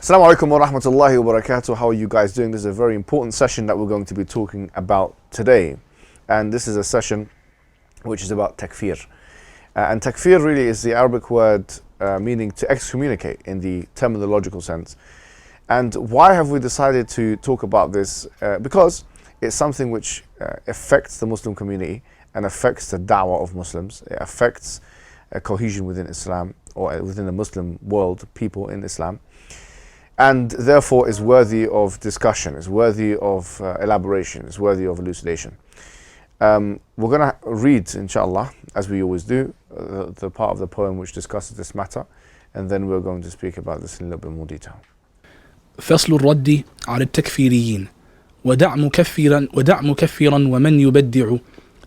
Assalamu alaikum wa rahmatullahi wa barakatuh. How are you guys doing? This is a very important session that we're going to be talking about today. And this is a session which is about takfir. And takfir really is the Arabic word meaning to excommunicate in the terminological sense. And why have we decided to talk about this? Because it's something which affects the Muslim community and affects the da'wah of Muslims. It affects cohesion within Islam or within the Muslim world, people in Islam. And therefore is worthy of discussion, is worthy of elaboration, is worthy of elucidation. We're going to read, inshallah, as we always do, the part of the poem which discusses this matter, and then we're going to speak about this in a little bit more detail. فصل الرد على التكفيريين ودع مكفرا ومن يبدع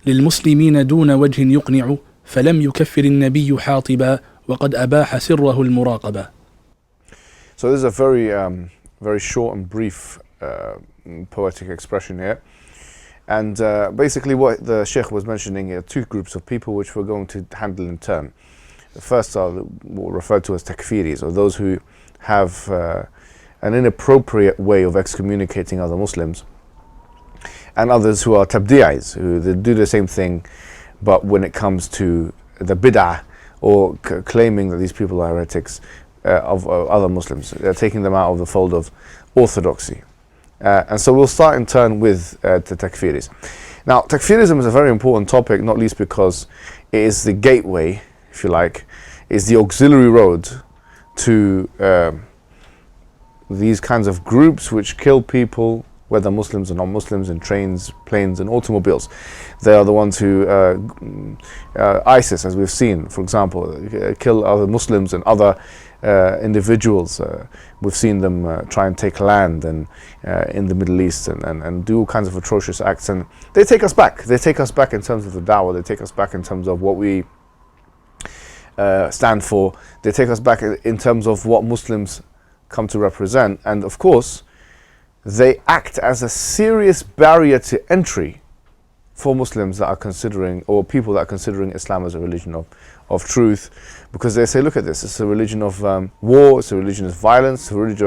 للمسلمين دون وجه يقنع فلم يكفر النبي حاطبا وقد أباح سره المراقبة. So this is a very short and brief poetic expression here. And basically what the Sheikh was mentioning are two groups of people which we're going to handle in turn. The first are what we'll refer to as Takfiris, or those who have an inappropriate way of excommunicating other Muslims. And others who are Tabdi'is, who they do the same thing, but when it comes to the bid'ah, or claiming that these people are heretics, of other Muslims. They're taking them out of the fold of orthodoxy. And so we'll start in turn with the Takfiris. Now, Takfirism is a very important topic, not least because it is the gateway, if you like, is the auxiliary road to these kinds of groups which kill people, whether Muslims or non-Muslims, in trains, planes and automobiles. They are the ones who, ISIS, as we've seen, for example, kill other Muslims and other individuals. We've seen them try and take land and in the Middle East and do all kinds of atrocious acts, and they take us back. They take us back in terms of the da'wah. They take us back in terms of what we stand for. They take us back in terms of what Muslims come to represent, and of course they act as a serious barrier to entry for Muslims that are considering, or people that are considering Islam as a religion of truth, because they say, look at this, it's a religion of war, it's a religion of violence, it's a religion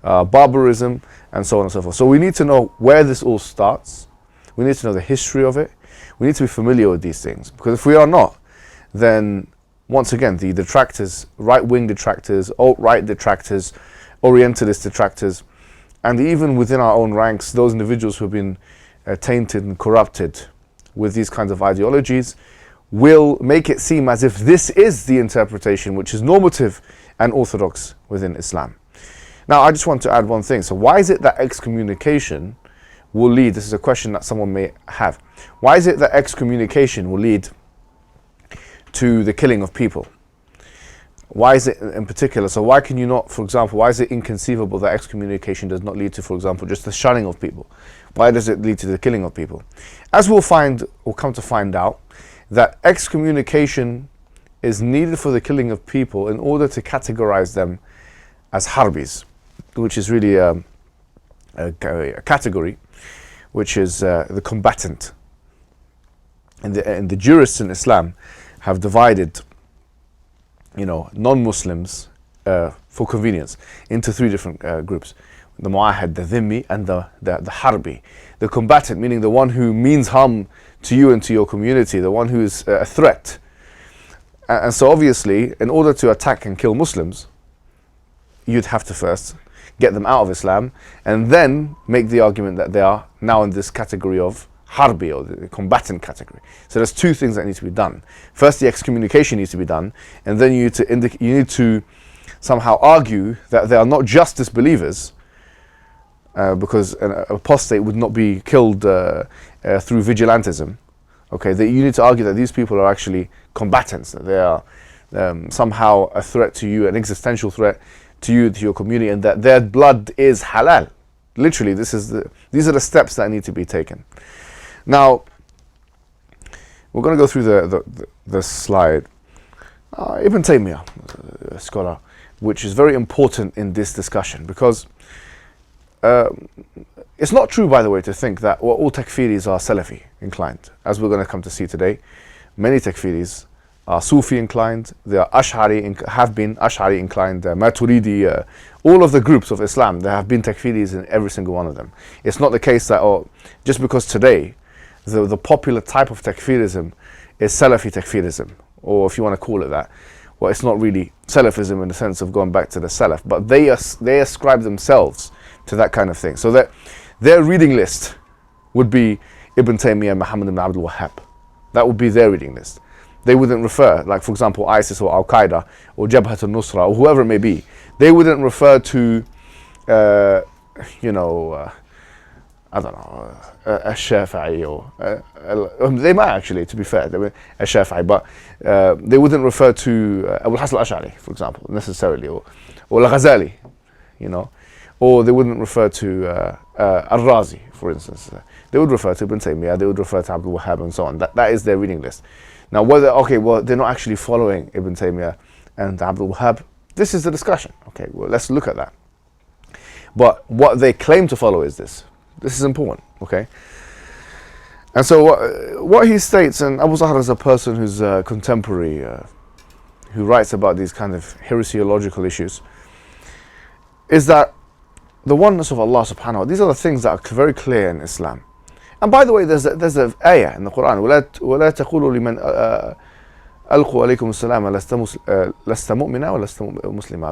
of barbarism, and so on and so forth. So we need to know where this all starts. We need to know the history of it. We need to be familiar with these things, because if we are not, then once again, the detractors, right-wing detractors, alt-right detractors, Orientalist detractors, and even within our own ranks, those individuals who have been tainted and corrupted with these kinds of ideologies will make it seem as if this is the interpretation which is normative and orthodox within Islam. Now, I just want to add one thing. So why is it that excommunication will lead, this is a question that someone may have, why is it that excommunication will lead to the killing of people? Why is it in particular? So why can you not, for example, why is it inconceivable that excommunication does not lead to, for example, just the shunning of people? Why does it lead to the killing of people? As we'll find, or come to find out, that excommunication is needed for the killing of people in order to categorize them as harbis, which is really a category, which is the combatant. And the jurists in Islam have divided, non-Muslims for convenience into three different groups: the mu'ahad, the dhimmi, and the harbi. The combatant, meaning the one who means harm to you and to your community, the one who is a threat. And so obviously, in order to attack and kill Muslims, you'd have to first get them out of Islam and then make the argument that they are now in this category of harbi, or the combatant category. So there's two things that need to be done. First, the excommunication needs to be done, and then you need to somehow argue that they are not just disbelievers, because an apostate would not be killed through vigilantism. Okay, that you need to argue that these people are actually combatants, that they are somehow a threat to you, an existential threat to you, to your community, and that their blood is halal. Literally, these are the steps that need to be taken. Now, we're going to go through the slide. Ibn Taymiyyah, a scholar, which is very important in this discussion, because it's not true, by the way, to think that all Takfiris are Salafi inclined. As we're going to come to see today, many Takfiris are Sufi inclined, they are have been Ash'ari inclined, Maturidi, all of the groups of Islam, there have been Takfiris in every single one of them. It's not the case that, just because today the popular type of Takfirism is Salafi Takfirism, or if you want to call it that, well, it's not really Salafism in the sense of going back to the Salaf, but they ascribe themselves to that kind of thing. So that their reading list would be Ibn Taymiyyah, Muhammad ibn Abdul Wahhab. That would be their reading list. They wouldn't refer, like for example, ISIS or Al Qaeda or Jabhat al-Nusra or whoever it may be. They wouldn't refer to, I don't know, Al-Shafi'i or they might actually, to be fair, they were Al-Shafi'i, but they wouldn't refer to Abu al-Hasan al-Ash'ari, for example, necessarily, or Al-Ghazali, or they wouldn't refer to Al-Razi, for instance. They would refer to Ibn Taymiyyah, they would refer to Abdul Wahhab and so on. That is their reading list. Now, they're not actually following Ibn Taymiyyah and Abdul Wahhab. This is the discussion. Okay, well, let's look at that. But what they claim to follow is this. This is important, okay? And so what he states, and Abu Zahra is a person who's contemporary, who writes about these kind of heresiological issues, is that the oneness of Allah subhanahu wa ta'ala, these are the things that are very clear in Islam. And by the way, there's an ayah in the Quran, وَلَا تَقُولُوا لِمَنْ أَلْقُوا عَلَيْكُمُ السَّلَامَ لَسْتَ مُؤْمِنًا وَلَسْتَ مُسْلِمًا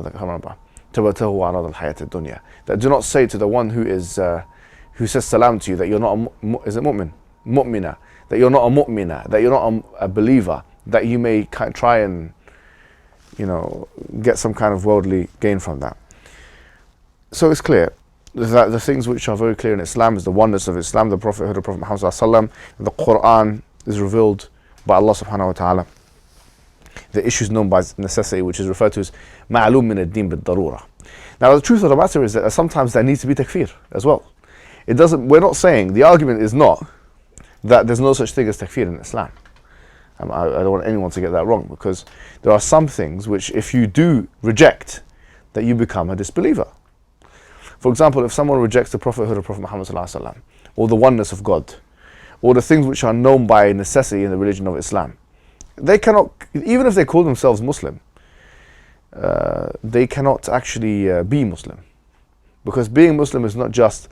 تَبَتَغُوا عَرَضَ الْحَيَاةِ الدُّنْيَا. That do not say to the one who says salam to you that you're not is it mu'min? Mu'mina. That you're not a mu'mina, that you're not a believer, that you may try and, get some kind of worldly gain from that. So it's clear that the things which are very clear in Islam is the oneness of Islam, the prophethood of Prophet Muhammad sallallahu alaihi wasallam, the Quran is revealed by Allah subhanahu wa ta'ala, the issues known by necessity, which is referred to as ma'lum min ad-din bid-darura. Now the truth of the matter is that sometimes there needs to be takfir as well. We're not saying, the argument is not that there's no such thing as takfir in Islam. I don't want anyone to get that wrong, because there are some things which if you do reject, that you become a disbeliever. For example, if someone rejects the prophethood of Prophet Muhammad sallallahu alaihi wasallam, or the oneness of God, or the things which are known by necessity in the religion of Islam, they cannot, even if they call themselves Muslim, they cannot actually be Muslim. Because being Muslim is not just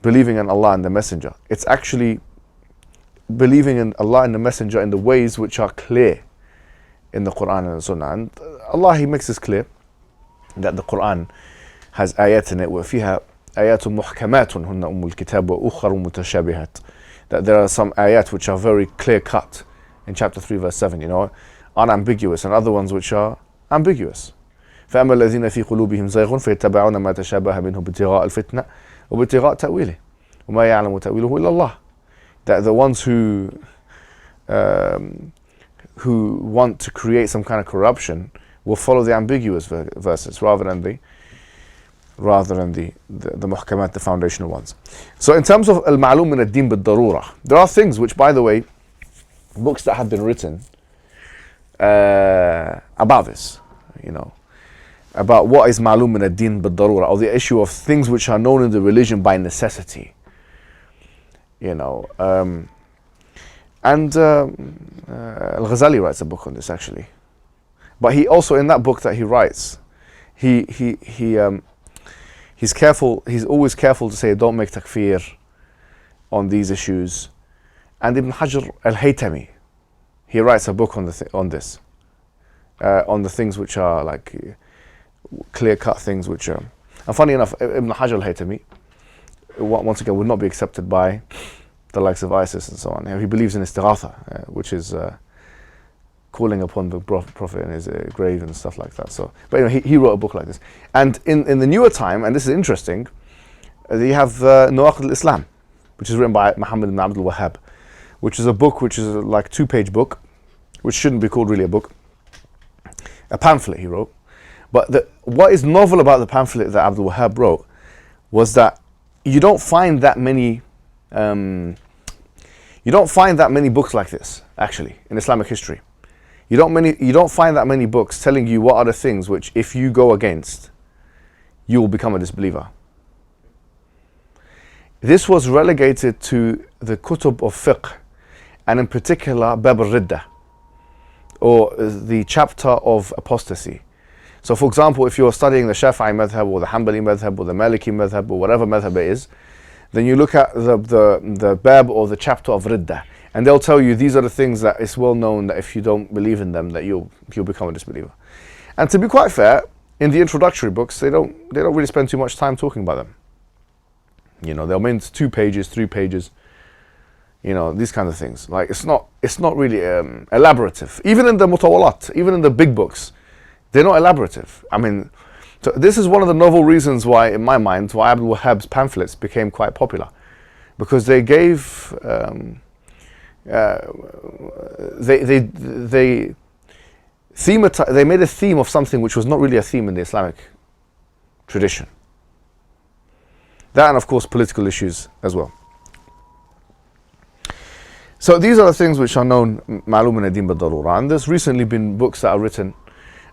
believing in Allah and the Messenger. It's actually believing in Allah and the Messenger in the ways which are clear in the Quran and the Sunnah. And Allah, He makes this clear that the Quran has ayat in it وَفِيهَا آيَاتٌ مُحْكَمَاتٌ هُنَّ أُمُّ الْكِتَابِ وَأُخَرُ مُتَشَابِهَاتٌ. That there are some ayat which are very clear cut in chapter 3 verse 7, unambiguous, and other ones which are ambiguous. فَأَمَّا الَّذِينَ فِي قُلُوبِهِمْ زَيْغٌ فَيَتَّبِعُونَ مَا تَشَابَهَ مِنْهُ ابْتِغَاءَ الْفِتْنَةِ وَابْتِغَاءَ تَأْوِيلِهِ وَمَا يَعْلَمُ تَأْوِيلَهُ إِلَّا اللَّهُ. That the ones who want to create some kind of corruption will follow the ambiguous verses rather than the muhkamat, the foundational ones. So in terms of al-ma'lum min ad-din bid-darura, there are things which, by the way, books that have been written about this, about what is ma'lum min ad-din bid-darura, or the issue of things which are known in the religion by necessity. And Al-Ghazali writes a book on this actually. But he also, in that book that he writes, he's careful. He's always careful to say, don't make takfir on these issues. And Ibn Hajar al-Haytami, he writes a book on this, on the things which are like clear-cut things which are. And funny enough, Ibn Hajar al-Haytami, once again, would not be accepted by the likes of ISIS and so on. He believes in istighatha, which is calling upon the Prophet in his grave and stuff like that. So, but he wrote a book like this. And in the newer time, and this is interesting, you have Nawaqid al-Islam, which is written by Muhammad ibn Abdul Wahhab, which is a book which is like 2-page book, which shouldn't be called really a book, a pamphlet he wrote. But what is novel about the pamphlet that Abdul Wahhab wrote was that you don't find that many books like this actually in Islamic history. You don't find that many books telling you what are the things which, if you go against, you will become a disbeliever. This was relegated to the kutub of fiqh, and in particular Bab al-Ridda, or the chapter of apostasy. So for example, if you're studying the Shafi'i madhab or the Hanbali madhab or the Maliki madhab or whatever madhab it is, then you look at the bab or the chapter of Riddah, and they'll tell you these are the things that it's well known that if you don't believe in them, that you'll become a disbeliever. And to be quite fair, in the introductory books, they don't really spend too much time talking about them. You know, they'll mint 2 pages, 3 pages, you know, these kind of things. Like it's not really elaborative. Even in the mutawalat, even in the big books, they're not elaborative. I mean, so this is one of the novel reasons why, in my mind, why Abdul Wahhab's pamphlets became quite popular, because they gave they made a theme of something which was not really a theme in the Islamic tradition. That, and of course political issues as well. So these are the things which are known ma'lum min ad-din bid-darura, and there's recently been books that are written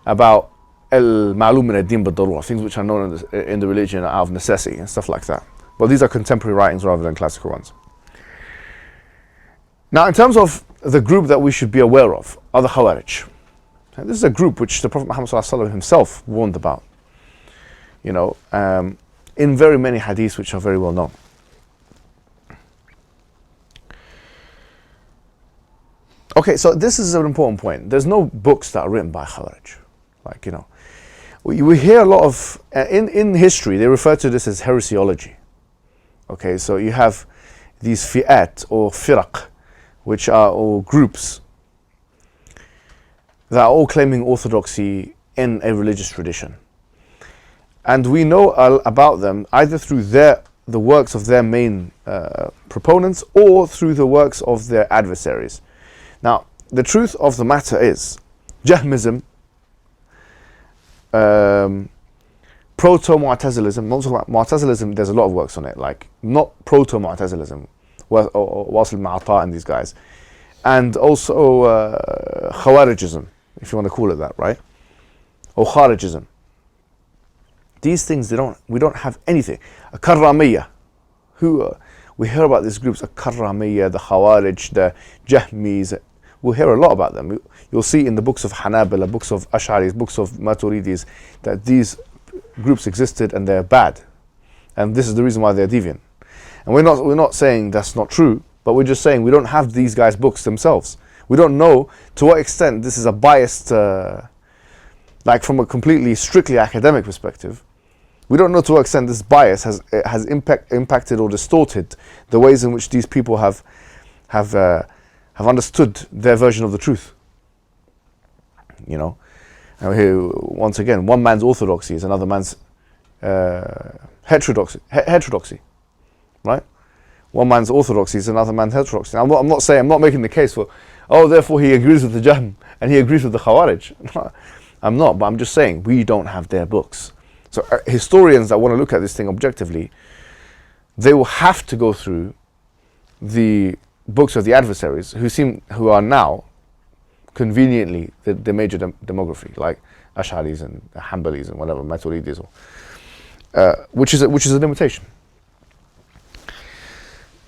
about al-ma'lum min ad-din bid-darura, things which are known in the religion out of necessity and stuff like that. But these are contemporary writings rather than classical ones. Now, in terms of the group that we should be aware of, are the Khawarij. And this is a group which the Prophet Muhammad ﷺ himself warned about, you know, in very many hadiths which are very well known. Okay, so this is an important point. There's no books that are written by Khawarij. Like, you know, we hear a lot of, in history, they refer to this as heresiology. Okay, so you have these fi'at or firaq, which are all groups that are all claiming orthodoxy in a religious tradition. And we know about them either through the works of their main proponents or through the works of their adversaries. Now, the truth of the matter is, Jahmism, proto-Mu'tazilism, not talking about Mu'tazilism, there's a lot of works on it, like not proto-Mu'tazilism, Wasil Ma'ata and these guys, and also Khawarijism, if you want to call it that, right? Or Kharijism. These things, we don't have anything. A Karramiyah, we hear about these groups, a Karramiyah, the Khawarij, the Jahmis. We'll hear a lot about them. You'll see in the books of Hanabila, books of Ash'aris, books of Maturidis, that these groups existed and they're bad. And this is the reason why they're deviant. And we're not saying that's not true, but we're just saying we don't have these guys' books themselves. We don't know to what extent this is a biased, like from a completely strictly academic perspective. We don't know to what extent this bias has impacted or distorted the ways in which these people have understood their version of the truth. You know, and here once again, one man's orthodoxy is another man's heterodoxy, right? One man's orthodoxy is another man's heterodoxy. I'm not making the case for, oh, therefore he agrees with the Jahm and he agrees with the Khawarij. I'm not, but I'm just saying we don't have their books. So historians that want to look at this thing objectively, they will have to go through the books of the adversaries who are now conveniently the major demography, like Ash'aris and Hanbalis and whatever, Maturidis, which is a limitation.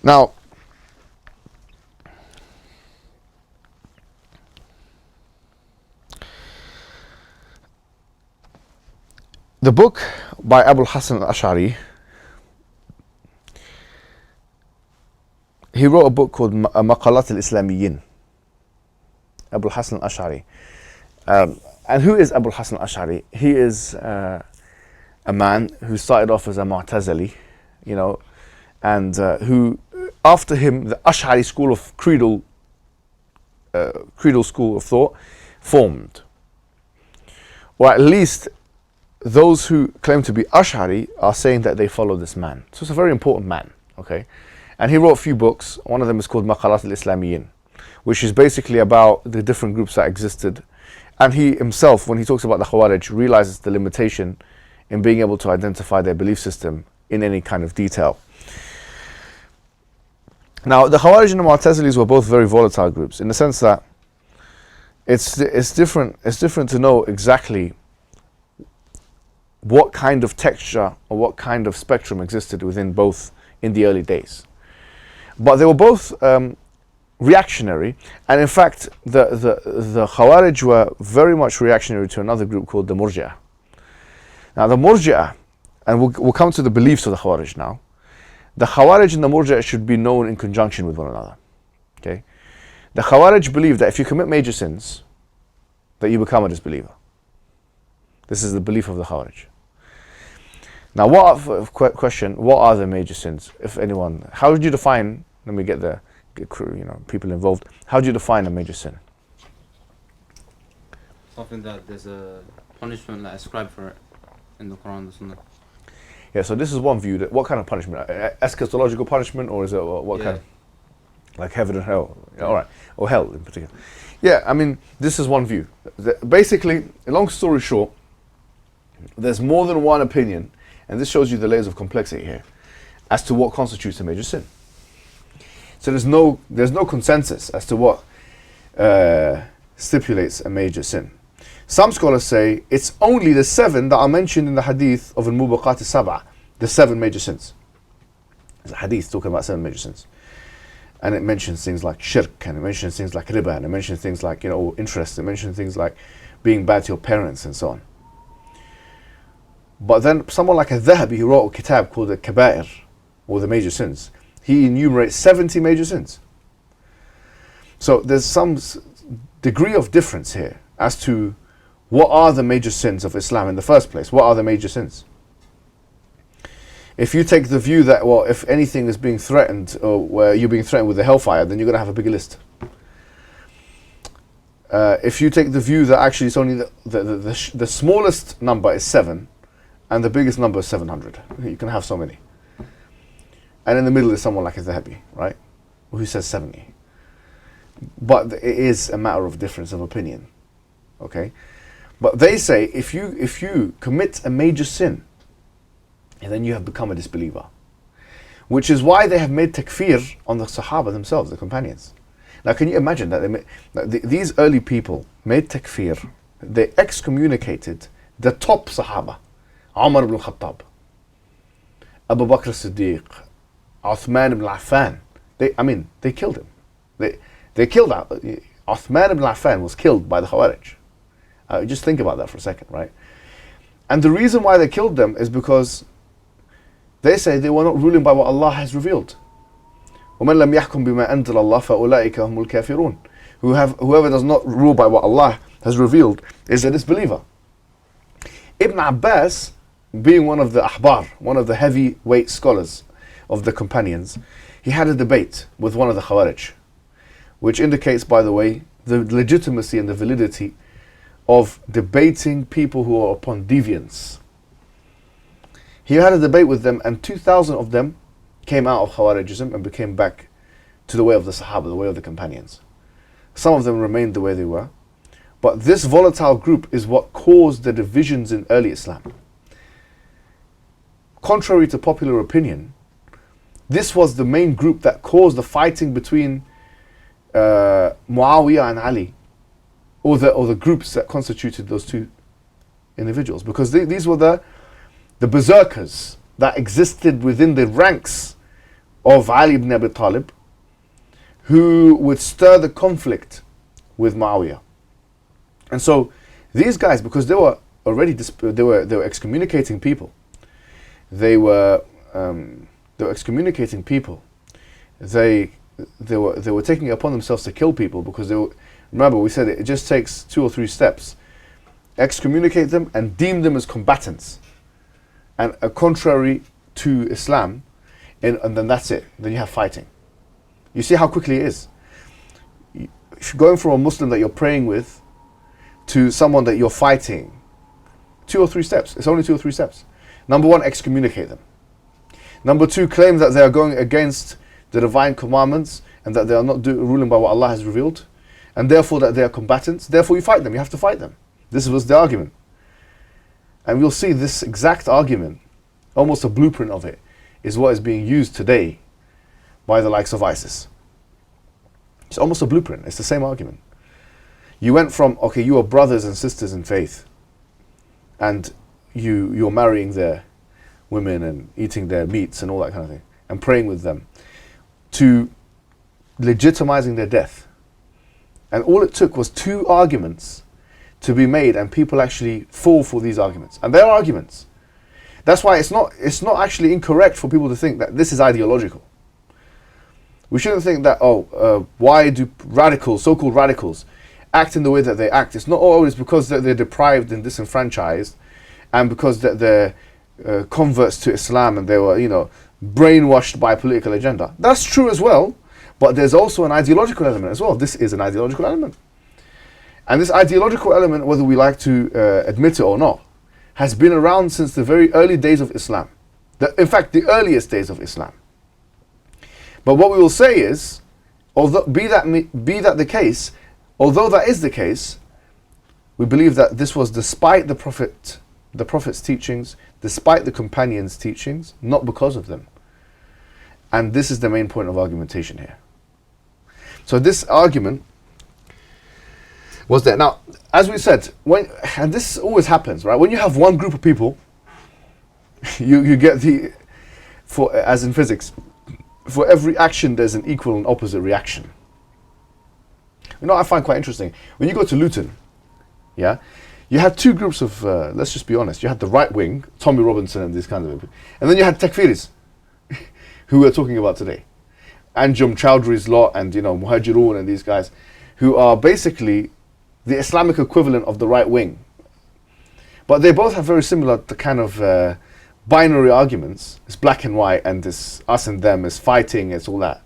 Now, the book by Abu al-Hasan al-Ash'ari, he wrote a book called Maqalat al-Islamiyyin. Abu al-Hasan al-Ash'ari. And who is Abu al-Hasan al-Ash'ari? He is a man who started off as a Mu'tazili, you know, and who, after him, the Ash'ari school of creedal school of thought formed. Or at least those who claim to be Ash'ari are saying that they follow this man. So it's a very important man, okay? And he wrote a few books. One of them is called Maqalat al-Islamiyyin, which is basically about the different groups that existed. And he himself, when he talks about the Khawarij, realizes the limitation in being able to identify their belief system in any kind of detail. Now, the Khawarij and the Mu'tazilis were both very volatile groups in the sense that it's different to know exactly what kind of texture or what kind of spectrum existed within both in the early days. But they were both reactionary, and in fact, the Khawarij were very much reactionary to another group called the Murji'ah. Now, the Murji'ah, and we'll come to the beliefs of the Khawarij now. The Khawarij and the Murji'ah should be known in conjunction with one another. Okay, the Khawarij believe that if you commit major sins, that you become a disbeliever. This is the belief of the Khawarij. Now, question? What are the major sins, if anyone? How would you define? Let me get people involved. How do you define a major sin? Something that there's a punishment like ascribed for it in the Quran and Sunnah. Yeah. So this is one view. What kind of punishment? Eschatological punishment, or is it what kind? Like heaven and hell? Yeah, all right, or hell in particular. Yeah. I mean, this is one view. Basically, long story short, there's more than one opinion, and this shows you the layers of complexity here, as to what constitutes a major sin. So there's no consensus as to what stipulates a major sin. Some scholars say it's only the 7 that are mentioned in the hadith of al-Mubaqat al-Sab'a, the 7 major sins. There's a hadith talking about 7 major sins. And it mentions things like shirk, and it mentions things like riba, and it mentions things like, interest, it mentions things like being bad to your parents and so on. But then someone like al-Dhahabi, who wrote a kitab called the Kaba'ir, or the major sins, he enumerates 70 major sins. So there's some degree of difference here as to what are the major sins of Islam in the first place. What are the major sins? If you take the view that, well, if anything is being threatened, or where you're being threatened with the hellfire, then you're going to have a bigger list. If you take the view that actually it's only the smallest number is 7, and the biggest number is 700, you can have so many. And in the middle is someone like al-Dhahabi, right? Who says 70. But it is a matter of difference of opinion. Okay? But they say if you commit a major sin, and then you have become a disbeliever. Which is why they have made takfir on the Sahaba themselves, the companions. Now can you imagine that these early people made takfir, they excommunicated the top Sahaba, Umar ibn Khattab, Abu Bakr as-Siddiq, Uthman ibn Affan. They killed him. They killed Uthman ibn Affan was killed by the Khawarij. Just think about that for a second, right? And the reason why they killed them is because they say they were not ruling by what Allah has revealed. وَمَنْ لَمْ يَحْكُمْ بِمَا أَنزَلَ اللَّهُ فَأُولَٰئِكَ هُمُ الْكَافِرُونَ. Whoever does not rule by what Allah has revealed is a disbeliever. Ibn Abbas, being one of the ahbar, one of the heavyweight scholars of the companions, he had a debate with one of the Khawarij, which indicates, by the way, the legitimacy and the validity of debating people who are upon deviance. He had a debate with them, and 2,000 of them came out of Khawarijism and became back to the way of the Sahaba, the way of the companions. Some of them remained the way they were. But this volatile group is what caused the divisions in early Islam. Contrary to popular opinion, this was the main group that caused the fighting between Muawiyah and Ali, or the groups that constituted those two individuals, because these were the berserkers that existed within the ranks of Ali ibn Abi Talib, who would stir the conflict with Muawiyah. And so these guys, because they were already they were excommunicating people. They were excommunicating people. They were taking it upon themselves to kill people, because remember we said it just takes 2 or 3 steps. Excommunicate them and deem them as combatants and contrary to Islam, and then that's it. Then you have fighting. You see how quickly it is. If you're going from a Muslim that you're praying with to someone that you're fighting, 2 or 3 steps. It's only 2 or 3 steps. Number 1, excommunicate them. Number 2, claim that they are going against the divine commandments and that they are not ruling by what Allah has revealed, and therefore that they are combatants. Therefore you fight them. You have to fight them. This was the argument. And we'll see this exact argument, almost a blueprint of it, is what is being used today by the likes of ISIS. It's almost a blueprint. It's the same argument. You went from, okay, you are brothers and sisters in faith, and you're marrying their women and eating their meats and all that kind of thing, and praying with them, to legitimizing their death. And all it took was 2 arguments to be made, and people actually fall for these arguments. And they're arguments. That's why it's not actually incorrect for people to think that this is ideological. We shouldn't think that, why do radicals, so-called radicals, act in the way that they act? It's not always because they're deprived and disenfranchised, and because they're converts to Islam and they were, brainwashed by a political agenda. That's true as well, but there's also an ideological element as well. This is an ideological element. And this ideological element, whether we like to admit it or not, has been around since the very early days of Islam. In fact, the earliest days of Islam. But what we will say is, although be that the case, although that is the case, we believe that this was despite the Prophet's teachings, despite the companions' teachings, not because of them. And this is the main point of argumentation here. So this argument was there. Now, as we said, and this always happens, right? When you have one group of people, you get as in physics, for every action there's an equal and opposite reaction. I find quite interesting. When you go to Luton, yeah, you had 2 groups of, let's just be honest, you had the right wing, Tommy Robinson and these kinds of people, and then you had Takfiris, who we're talking about today. Anjum Chowdhury's lot and, Muhajirun and these guys, who are basically the Islamic equivalent of the right wing. But they both have very similar kind of binary arguments. It's black and white, and it's us and them, it's fighting, it's all that.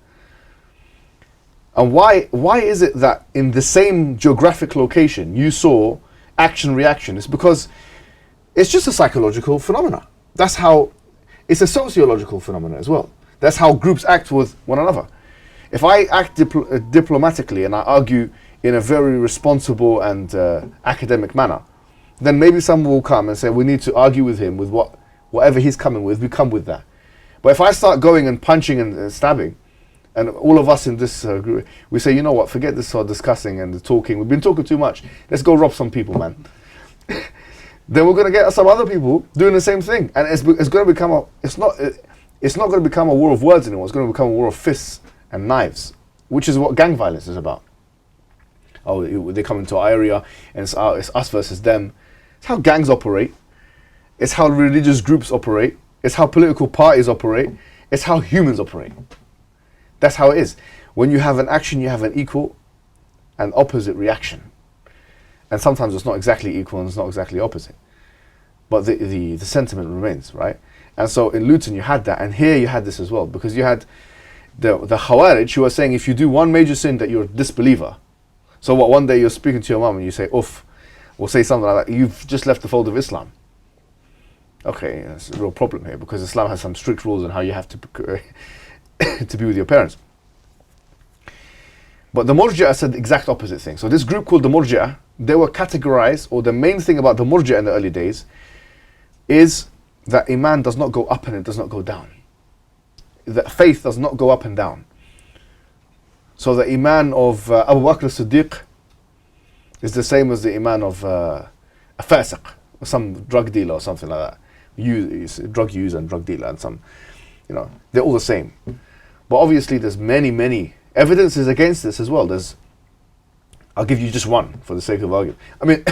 And why is it that in the same geographic location you saw action-reaction? It's because it's just a psychological phenomena. That's how, it's a sociological phenomena as well. That's how groups act with one another. If I act diplomatically and I argue in a very responsible and academic manner, then maybe someone will come and say, we need to argue with him with whatever he's coming with, we come with that. But if I start going and punching and stabbing, and all of us in this group, we say, you know what, forget this discussing and the talking, we've been talking too much, let's go rob some people, man. Then we're going to get some other people doing the same thing. And it's going to become it's not going to become a war of words anymore, it's going to become a war of fists and knives, which is what gang violence is about. They come into our area and it's us versus them. It's how gangs operate. It's how religious groups operate. It's how political parties operate. It's how humans operate. That's how it is. When you have an action, you have an equal and opposite reaction. And sometimes it's not exactly equal and it's not exactly opposite. But the sentiment remains, right? And so in Luton you had that, and here you had this as well, because you had the Khawarij who are saying if you do one major sin that you're a disbeliever. So what, one day you're speaking to your mum and you say, oof, or say something like that, you've just left the fold of Islam. Okay, that's a real problem here, because Islam has some strict rules on how you have to to be with your parents. But the Murji'ah said the exact opposite thing. So this group called the Murji'ah, they were categorized, or the main thing about the Murji'ah in the early days is that Iman does not go up and it does not go down. That faith does not go up and down. So the Iman of Abu Bakr as-Siddiq is the same as the Iman of a fasiq, or some drug dealer or something like that. Drug user and drug dealer and some, they're all the same. But obviously there's many evidences against this as well. I'll give you just one for the sake of argument. I mean,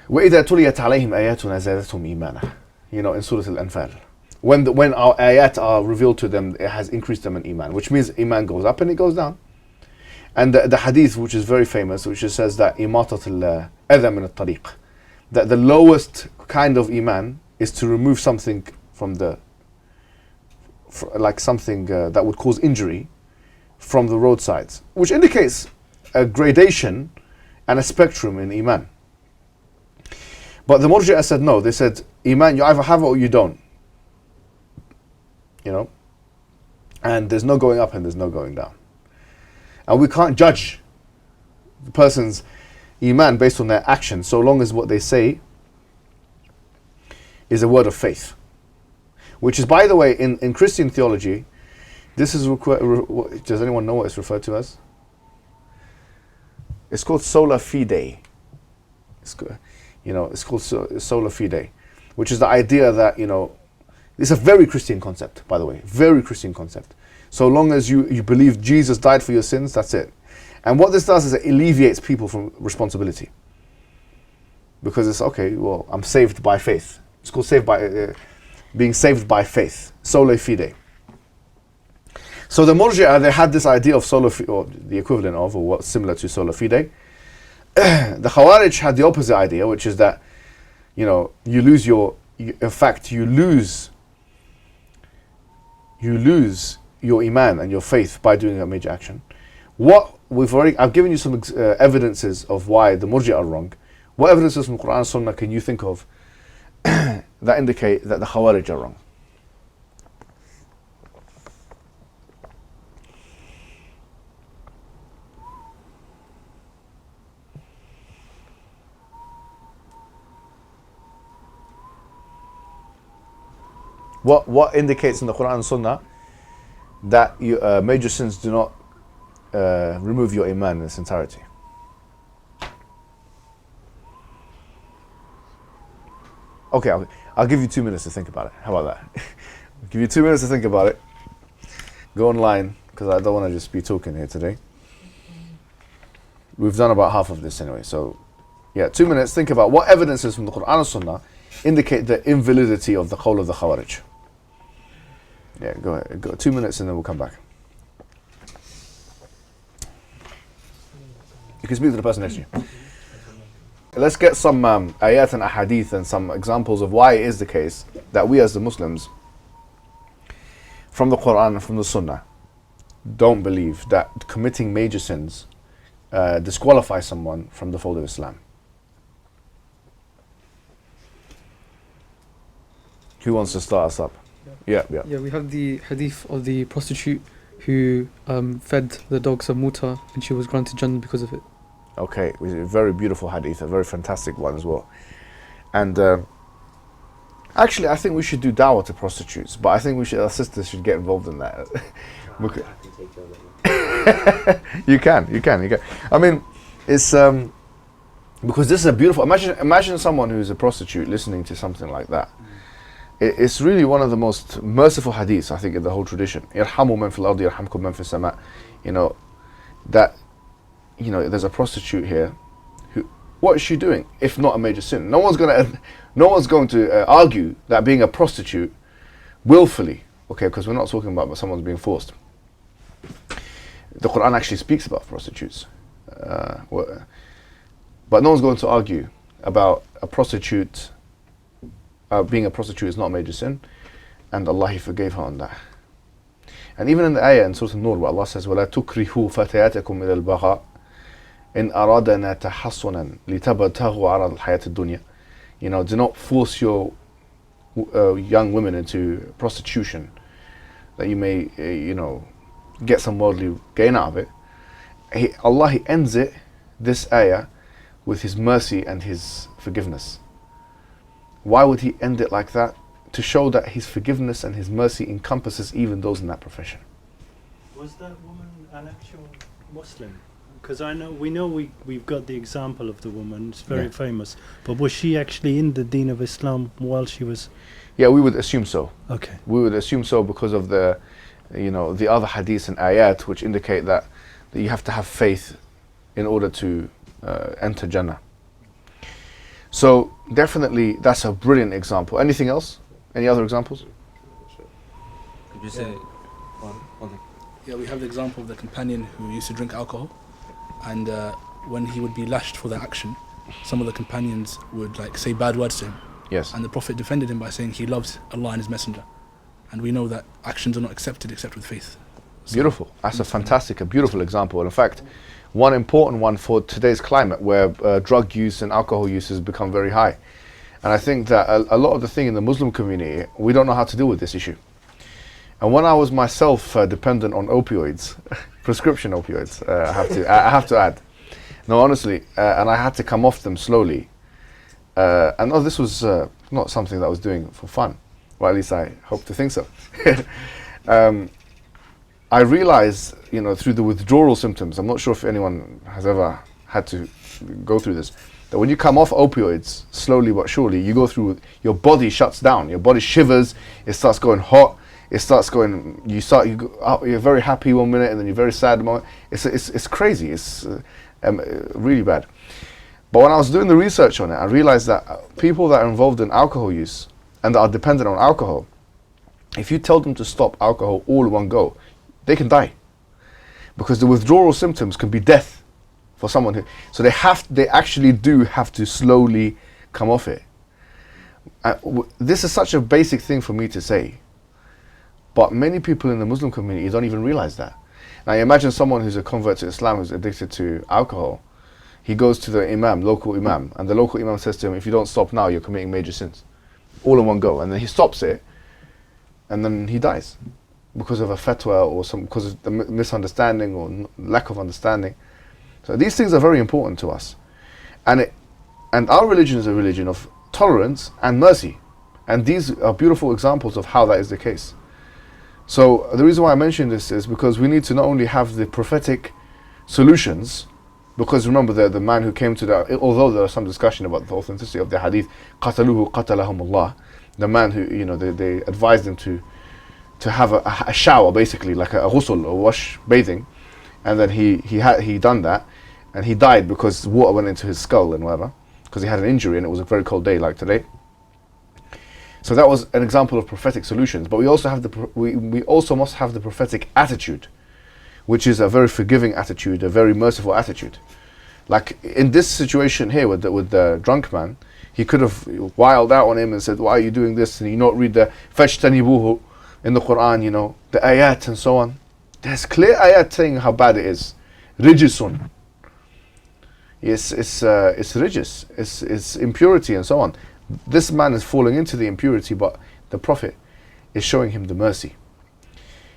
وَإِذَا تُلِيَتْ عَلَيْهِمْ آيَاتُنَا زَادَتْهُمْ إِيمَانًا. In Surah Al-Anfal. When our ayat are revealed to them, it has increased them in Iman, which means Iman goes up and it goes down. And the hadith, which is very famous, which says that إِمَاطَةُ الْأَذَى مِنَ الطَّرِيقِ, that the lowest kind of Iman is to remove something from like something that would cause injury from the roadsides, which indicates a gradation and a spectrum in Iman. But the Murji'ah said no, they said Iman, you either have it or you don't. And there's no going up and there's no going down. And we can't judge the person's Iman based on their actions, so long as what they say is a word of faith. Which is, by the way, in Christian theology, this is does anyone know what it's referred to as? It's called sola fide. It's called sola fide, which is the idea that, it's a very Christian concept, by the way, very Christian concept. So long as you believe Jesus died for your sins, that's it. And what this does is it alleviates people from responsibility. Because it's okay, well, I'm saved by faith. It's called being saved by faith, sola fide. So the Murji'ah, they had this idea of sola fide, or the equivalent of, or what's similar to sola fide. The Khawarij had the opposite idea, which is that, you know, you lose your iman and your faith by doing a major action. I've given you some evidences of why the Murji'ah are wrong. What evidences from Quran and Sunnah can you think of that indicate that the Khawarij are wrong? What indicates in the Quran and Sunnah that major sins do not remove your iman in its entirety? Okay, I'll give you 2 minutes to think about it. How about that? I'll give you 2 minutes to think about it. Go online, because I don't want to just be talking here today. We've done about half of this anyway, so yeah, 2 minutes, think about what evidences from the Quran and Sunnah indicate the invalidity of the qawl of the Khawarij. Yeah, go ahead. 2 minutes and then we'll come back. You can speak to the person next to you. Let's get some ayat and ahadith and some examples of why it is the case that we as the Muslims, from the Quran and from the Sunnah, don't believe that committing major sins disqualifies someone from the fold of Islam. Who wants to start us up? Yeah, we have the hadith of the prostitute who fed the dogs of Muta and she was granted Jannah because of it. Okay, a very beautiful hadith, a very fantastic one as well. And actually, I think we should do dawah to prostitutes, but I think our sisters should get involved in that. You can. I mean, it's because this is a beautiful. Imagine someone who's a prostitute listening to something like that. It's really one of the most merciful hadiths, I think, in the whole tradition. Irhamu man fil ardi yarhamkum man fis sama. You know, that, you know, there's a prostitute here who, what is she doing if not a major sin? No one's going to argue that being a prostitute willfully, okay, because we're not talking about someone's being forced. The Quran actually speaks about prostitutes. But no one's going to argue about a prostitute. Being a prostitute is not a major sin, and Allah, He forgave her on that. And even in the ayah in Surah An-Nur, where Allah says, وَلَا تُكْرِهُوا فَتَيَاتَكُمْ إِلَى الْبَغَاءِ إِنْ أَرَادَنَا تَحَصُّنًا لِتَبْتَغُوا عَرَضَ الْحَيَاةِ الدُّنْيَا. You know, do not force your young women into prostitution, that you may, get some worldly gain out of it. Allah, He ends this ayah, with His mercy and His forgiveness. Why would He end it like that? To show that His forgiveness and His mercy encompasses even those in that profession. Was that woman an actual Muslim? Because we've got the example of the woman, it's very famous. But was she actually in the Deen of Islam while she was? Yeah, we would assume so. Okay. We would assume so because of the other hadiths and ayat which indicate that you have to have faith in order to enter Jannah. So definitely that's a brilliant example. Anything else? Any other examples? Could you say one thing? Yeah, we have the example of the companion who used to drink alcohol, and when he would be lashed for that action, some of the companions would say bad words to him. Yes. And the Prophet defended him by saying he loves Allah and His Messenger. And we know that actions are not accepted except with faith. So beautiful. That's a beautiful example. And in fact, one important one for today's climate, where drug use and alcohol use has become very high. And I think that a lot of the thing in the Muslim community, we don't know how to deal with this issue. And when I was myself dependent on opioids, prescription opioids, I have to add. No, honestly, and I had to come off them slowly. And this was not something that I was doing for fun. Well, at least I hope to think so. I realized, through the withdrawal symptoms, I'm not sure if anyone has ever had to go through this, that when you come off opioids, slowly but surely, you go through, your body shuts down, your body shivers, it starts going hot, it starts going. You're very happy one minute, and then you're very sad moment. It's crazy. It's really bad. But when I was doing the research on it, I realized that people that are involved in alcohol use and that are dependent on alcohol, if you tell them to stop alcohol all in one go, they can die, because the withdrawal symptoms can be death for someone who. So they actually do have to slowly come off it. This is such a basic thing for me to say, but many people in the Muslim community don't even realize that. Now, you imagine someone who's a convert to Islam who's addicted to alcohol. He goes to the Imam, local Imam, and the local Imam says to him, if you don't stop now, you're committing major sins. All in one go. And then he stops it, and then he dies because of a fatwa or because of the misunderstanding or lack of understanding. So these things are very important to us. And our religion is a religion of tolerance and mercy. And these are beautiful examples of how that is the case. So the reason why I mention this is because we need to not only have the prophetic solutions, because remember the man who came to the, although there was some discussion about the authenticity of the hadith, قَتَلُوهُ قَتَلَهُمُ اللَّهِ, the man who, they advised him to have a shower, basically, like a ghusl, or wash, bathing, and then he done that, and he died because water went into his skull and whatever, because he had an injury and it was a very cold day like today. So that was an example of prophetic solutions. But we also have we also must have the prophetic attitude, which is a very forgiving attitude, a very merciful attitude. Like in this situation here with the drunk man, he could have wiled out on him and said, why are you doing this? And you not read the فَاجْتَنِبُوهُ in the Quran, the ayat and so on. There's clear ayat saying how bad it is. Rijisun. It's rijis, it's impurity and so on. This man is falling into the impurity, but the Prophet is showing him the mercy,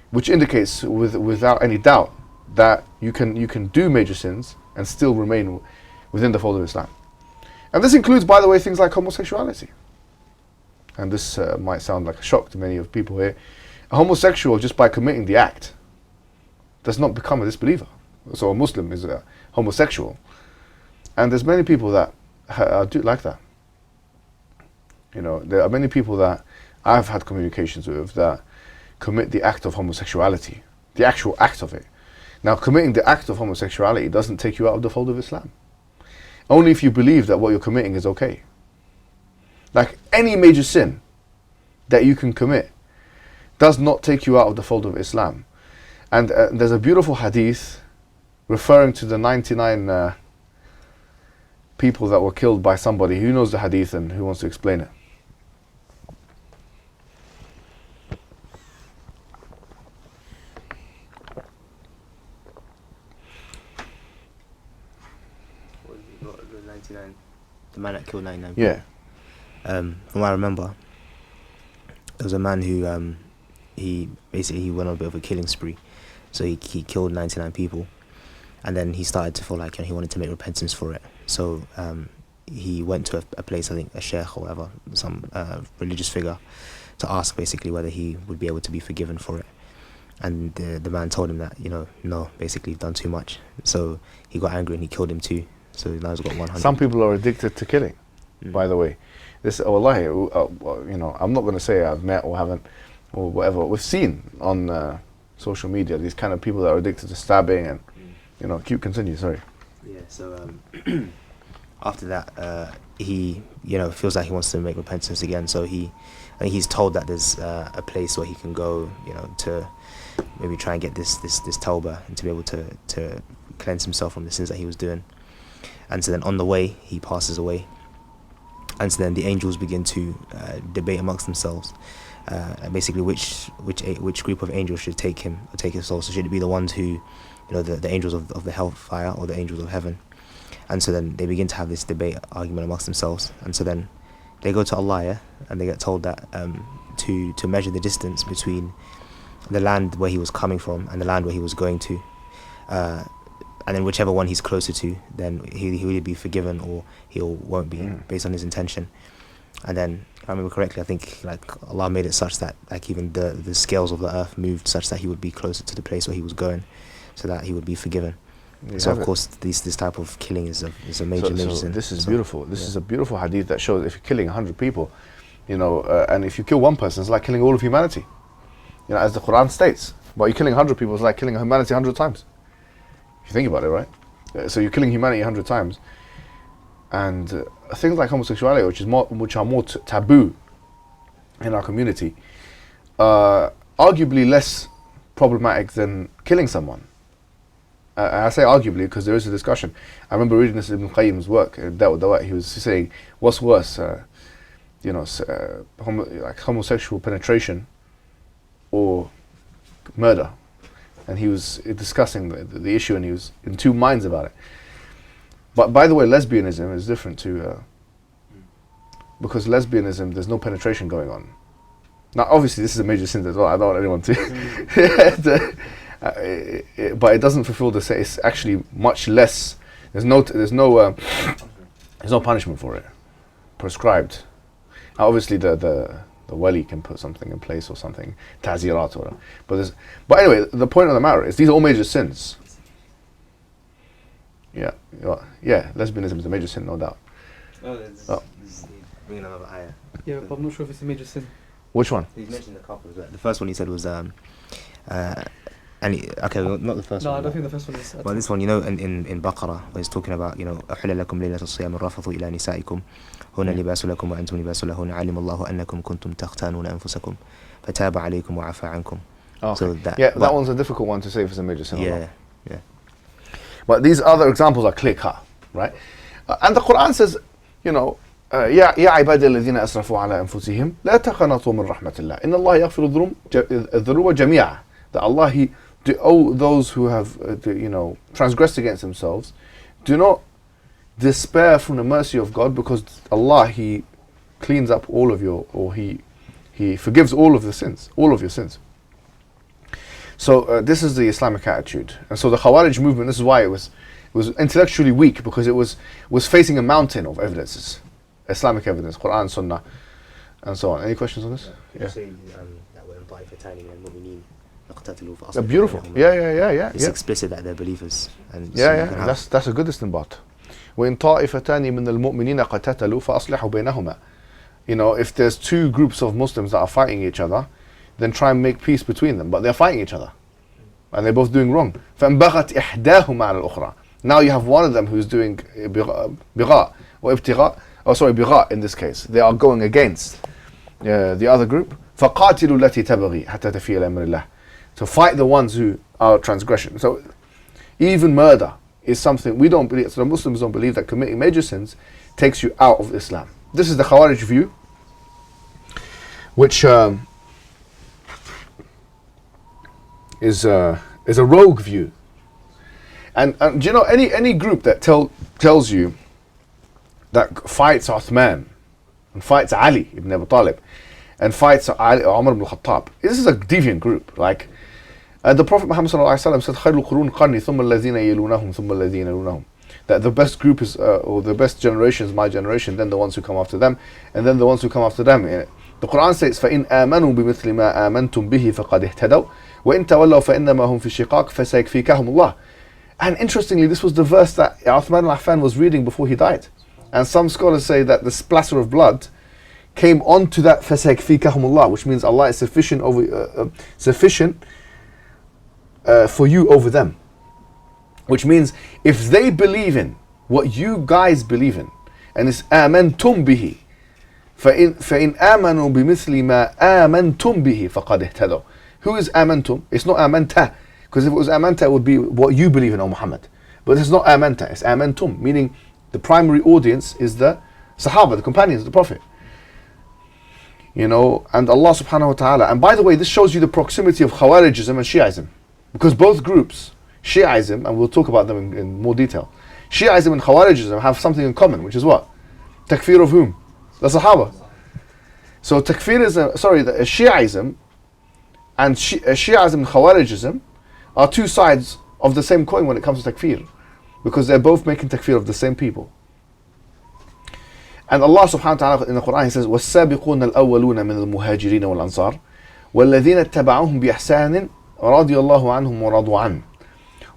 which indicates without any doubt that you can do major sins and still remain within the fold of Islam. And this includes, by the way, things like homosexuality. And this might sound like a shock to many of people here. A homosexual, just by committing the act, does not become a disbeliever. So a Muslim is a homosexual. And there's many people that do like that. There are many people that I've had communications with that commit the act of homosexuality, the actual act of it. Now, committing the act of homosexuality doesn't take you out of the fold of Islam. Only if you believe that what you're committing is okay. Like any major sin that you can commit does not take you out of the fold of Islam. And there's a beautiful hadith referring to the 99 people that were killed by somebody. Who knows the hadith and who wants to explain it? The man that killed 99 people. Yeah. From what I remember, there was a man who he went on a bit of a killing spree. So he killed 99 people, and then he started to feel like he wanted to make repentance for it. So he went to a place, I think a sheikh or whatever, some religious figure, to ask basically whether he would be able to be forgiven for it. And the man told him that, no, basically you've done too much. So he got angry and he killed him too. So now he's got 100. Some people are addicted to killing, by the way. This, wallahi, I'm not going to say I've met or haven't or whatever. We've seen on social media these kind of people that are addicted to stabbing and, continue, sorry. Yeah, so after that, he, feels like he wants to make repentance again. So I think he's told that there's a place where he can go, to maybe try and get this tawbah and to be able to cleanse himself from the sins that he was doing. And so then on the way, he passes away. And so then the angels begin to debate amongst themselves, basically which group of angels should take him or take his soul. So should it be the ones who, the angels of the hellfire or the angels of heaven? And so then they begin to have this debate, argument amongst themselves. And so then they go to Allah, and they get told that to measure the distance between the land where he was coming from and the land where he was going to. And then whichever one he's closer to, then he will be forgiven or he won't be, based on his intention. And then, if I remember correctly, I think Allah made it such that even the scales of the earth moved such that he would be closer to the place where he was going, so that he would be forgiven. So of course, this type of killing is a major sin. This is beautiful. This is a beautiful hadith that shows if you're killing 100 people, and if you kill one person, it's like killing all of humanity. You know, as the Quran states. But you're killing 100 people is like killing humanity 100 times. If you think about it, right? So you're killing humanity 100 times. And things like homosexuality, which are more taboo in our community, arguably less problematic than killing someone. I say arguably because there is a discussion. I remember reading this in Ibn Qayyim's work, he was saying, what's worse, like homosexual penetration or murder? And he was discussing the issue, and he was in two minds about it. But by the way, lesbianism is different to, because lesbianism, there's no penetration going on. Now, obviously, this is a major sin as well. I don't want anyone to, but it doesn't fulfill the same. It's actually much less. There's no punishment for it prescribed. Now, obviously, the wali can put something in place or something, tazirat or whatever. But anyway, the point of the matter is these are all major sins. Yeah, lesbianism is a major sin, no doubt. Bringing another ayah. Yeah, but I'm not sure if it's a major sin. Which one? He's mentioned a couple. The first one he said was not the first No, one. I don't think the first one is. Well, this one, in Baqarah, where he's talking about, أحل لكم ليلة الصيام الرفث إلى نسائكم هن لباس لكم وأنتم لباس لهن علم الله أنكم كنتم تختانون أنفسكم فتاب عليكم وعفى عنكم. Okay. So that one's a difficult one to say if it's a major sin. Yeah. But these other examples are clear cut, right? And the Quran says, يا عبادي الذين أسرفوا على أنفسهم لا تقنطوا من رحمة الله إن الله يغفر الذنوب جميعا. That Allah, those who have transgressed against themselves, do not despair from the mercy of God, because Allah, He cleans up all of He forgives all of your sins. So this is the Islamic attitude. And so the Khawarij movement, this is why it was intellectually weak, because it was facing a mountain of evidences, Islamic evidence, Quran, Sunnah, and so on. Any questions on this? Yeah. Say that we're طائفتان من المؤمنين اقتتلوا فأصلحوا beautiful. بينهما. Yeah. It's explicit that they're believers. And That's a good istinbat. وإن طائفتان من المؤمنين اقتتلوا فأصلحوا بينهما. If there's two groups of Muslims that are fighting each other, then try and make peace between them. But they're fighting each other, and they're both doing wrong. فانبغت إحداهما على الأخرى. Now you have one of them who's doing بغاء or ابتغاء. بغاء in this case. They are going against the other group. فقاتلوا التي تبغي حتى تفيء إلى أمر الله. To fight the ones who are transgression. So even murder is something we don't believe. So the Muslims don't believe that committing major sins takes you out of Islam. This is the Khawarij view, which is a rogue view. And do you know any group that tells you that fights Uthman and fights Ali ibn Abi Talib and fights Umar ibn Khattab, this is a deviant group. Like the Prophet Muhammad ﷺ said, خير القرون قرني ثم الذين يلونهم ثم الذين يلونهم. That the best group is, or the best generation is my generation, then the ones who come after them, and then the ones who come after them. The Quran says, فإن آمنوا بمثل ما آمنتم به فقد اهتدوا وإن تولوا فإنما هم في شقاق فسيكفيكهم الله. And interestingly, this was the verse that Uthman al-Affan was reading before he died. And some scholars say that the splatter of blood came onto that فسيكفيكهم الله, which means Allah is sufficient for you over them. Which means if they believe in what you guys believe in, and it's آمنتم به فإن آمنوا بمثل ما آمنتم به فقد اهتدوا. Who is آمنتم? It's not آمنت, because if it was آمنت it would be what you believe in, O Muhammad. But it's not آمنت, it's آمنتم, meaning the primary audience is the Sahaba, the companions of the Prophet. And Allah subhanahu wa ta'ala. And by the way, this shows you the proximity of Khawarijism and Shi'ism. Because both groups, Shi'ism, and we'll talk about them in more detail, Shi'ism and Khawarijism have something in common, which is what? Takfir of whom? The Sahaba. So Takfirism, the Shi'ism and Shi'ism and Khawarijism are two sides of the same coin when it comes to Takfir, because they're both making Takfir of the same people. And Allah subhanahu wa ta'ala in the Quran, He says, وَالسَّابِقُونَ الْأَوَّلُونَ مِنَ الْمُهَاجِرِينَ وَالْأَنصَارِ وَالَّذِينَ اتَّبَعُوهُم بِإِحْسَانٍ رضي الله عنهم ورضوا عنه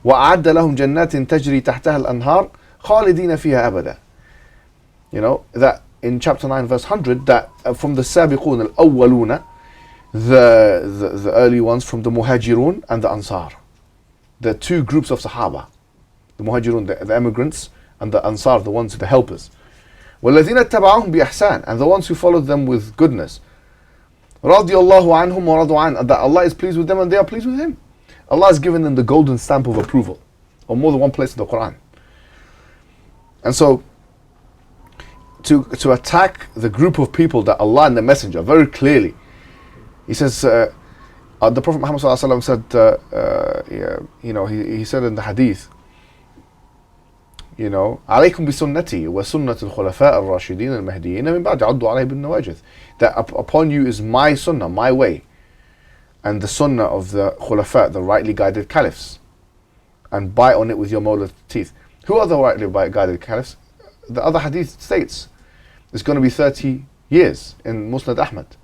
وأعد لهم جنات تجري تحتها الأنهار خالدين فيها أبدا. That in chapter 9 verse 100, that from the Sabiqun al-Awwaluna, the early ones from the Muhajirun and the Ansar. The two groups of Sahaba. The Muhajirun, the immigrants, and the Ansar, the ones, the helpers. وَالَّذِينَ اتَّبَعُهُمْ بِإِحْسَانٍ, and the ones who followed them with goodness. رَضِيَ اللَّهُ عَنْهُمْ وَرَضُوا عَنْهُ, that Allah is pleased with them and they are pleased with Him. Allah has given them the golden stamp of approval, on more than one place in the Quran. And so, to attack the group of people that Allah and the Messenger very clearly, He says, the Prophet Muhammad ﷺ said, he said in the hadith, عليكم بسنتي وسنة الخلفاء الراشدين المهديين من بعد عضوا عليه بالنواجذ, that upon you is my sunnah, my way, and the sunnah of the khulafa, the rightly guided caliphs, and bite on it with your molars teeth. Who are the rightly guided caliphs? The other hadith states it's going to be 30 years in Musnad Ahmad.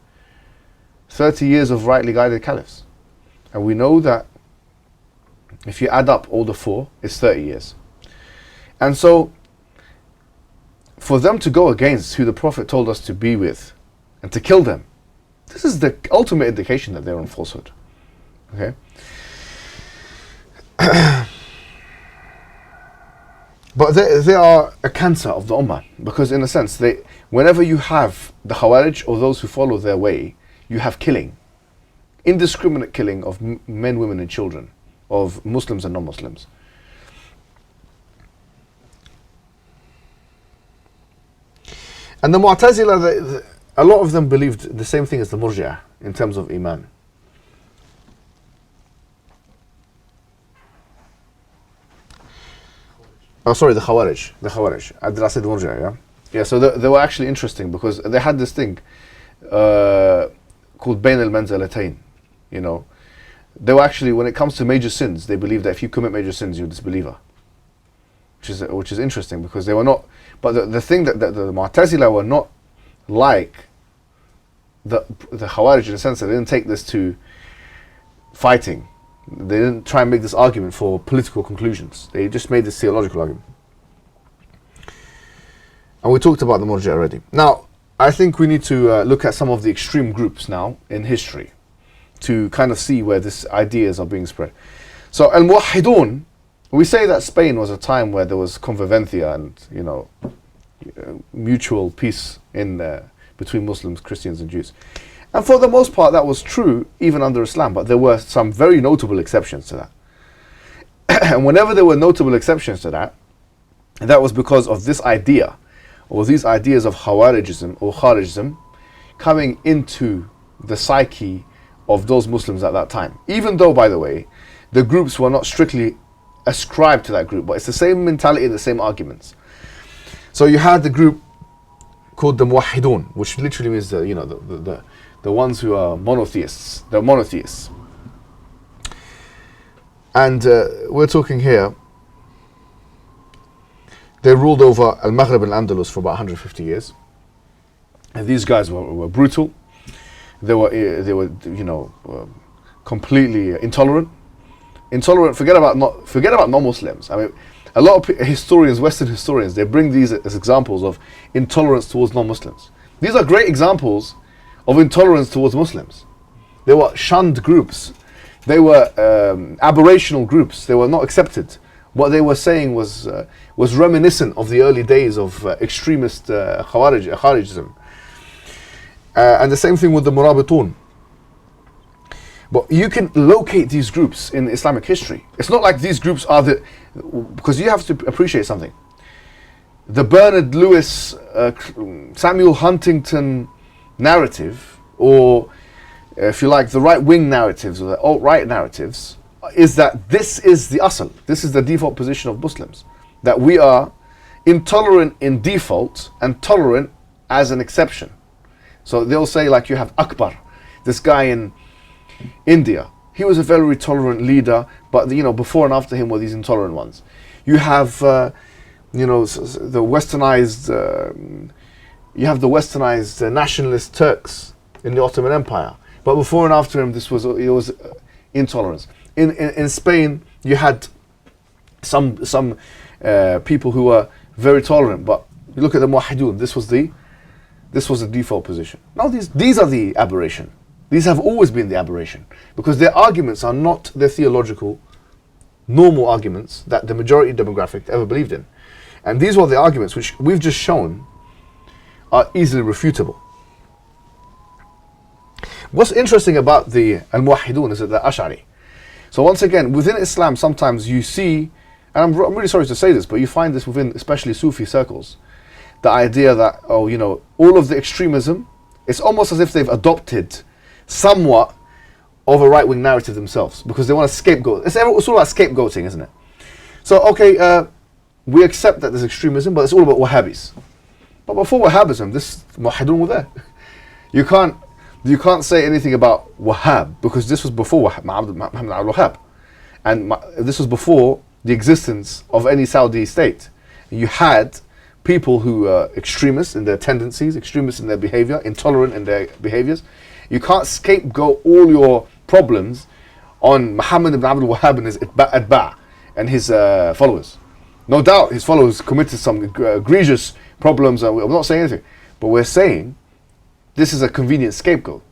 30 years of rightly guided caliphs. And we know that if you add up all the four, it's 30 years. And so, for them to go against who the Prophet told us to be with and to kill them, this is the ultimate indication that they're on falsehood. Okay? But they are a cancer of the Ummah, because in a sense, whenever you have the Khawarij or those who follow their way, you have killing. Indiscriminate killing of men, women and children, of Muslims and non-Muslims. And the Mu'tazila, a lot of them believed the same thing as the Murji'ah in terms of Iman. Oh, sorry, the Khawarij. Did I say the Murji'ah, yeah? Yeah, so they were actually interesting because they had this thing called Bain al-Manzalatayn, They were actually, when it comes to major sins, they believe that if you commit major sins, you're a disbeliever. Which is interesting because they were not, but the thing that the Mu'tazila were not like the Khawarij in a sense that they didn't take this to fighting. They didn't try and make this argument for political conclusions. They just made this theological argument. And we talked about the Murji'ah already. Now, I think we need to look at some of the extreme groups now in history to kind of see where these ideas are being spread. So, Al-Muwahhidun, we say that Spain was a time where there was convivencia and, mutual peace between Muslims, Christians and Jews. And for the most part that was true even under Islam, but there were some very notable exceptions to that. And whenever there were notable exceptions to that, that was because of this idea, or these ideas of Khawarijism or Kharijism coming into the psyche of those Muslims at that time. Even though, by the way, the groups were not strictly ascribed to that group, but it's the same mentality, the same arguments. So you had the group called the Muwahhidun, which literally means the ones who are monotheists. They're monotheists. And we're talking here, they ruled over Al-Maghrib and Andalus for about 150 years. And these guys were brutal. They were completely intolerant. Forget about non-Muslims. I mean, a lot of historians, Western historians, they bring these as examples of intolerance towards non-Muslims. These are great examples of intolerance towards Muslims. They were shunned groups. They were aberrational groups. They were not accepted. What they were saying was reminiscent of the early days of extremist Khawarijism. And the same thing with the Murabitun. But you can locate these groups in Islamic history. It's not like these groups are because you have to appreciate something. The Bernard Lewis, Samuel Huntington narrative, or if you like, the right-wing narratives or the alt-right narratives, is that this is the asl, this is the default position of Muslims. That we are intolerant in default and tolerant as an exception. So they'll say, like, you have Akbar, this guy in India. He was a very tolerant leader, but before and after him were these intolerant ones. You have the westernized nationalist Turks in the Ottoman Empire, but before and after him it was intolerance. In Spain you had some people who were very tolerant, but you look at the Muwahhidun, this was the default position. Now these are the aberration. These have always been the aberration, because their arguments are not the theological, normal arguments that the majority demographic ever believed in. And these were the arguments which we've just shown are easily refutable. What's interesting about the Al-Muwahhidun is that they're Ash'ari. So once again, within Islam, sometimes you see, and I'm really sorry to say this, but you find this within especially Sufi circles, the idea that, oh, you know, all of the extremism, it's almost as if they've adopted somewhat of a right-wing narrative themselves, because they want to scapegoat. It's all about scapegoating, isn't it? So, okay, we accept that there's extremism, but it's all about Wahhabis. But before Wahhabism, this Muwahhidun were there. You can't say anything about Wahhab, because this was before Muhammad al-Wahhab. And this was before the existence of any Saudi state. You had people who are extremists in their tendencies, extremists in their behavior, intolerant in their behaviors. You can't scapegoat all your problems on Muhammad ibn Abdul Wahhab and his Atba' and his followers. No doubt his followers committed some egregious problems, and I'm not saying anything, but we're saying this is a convenient scapegoat.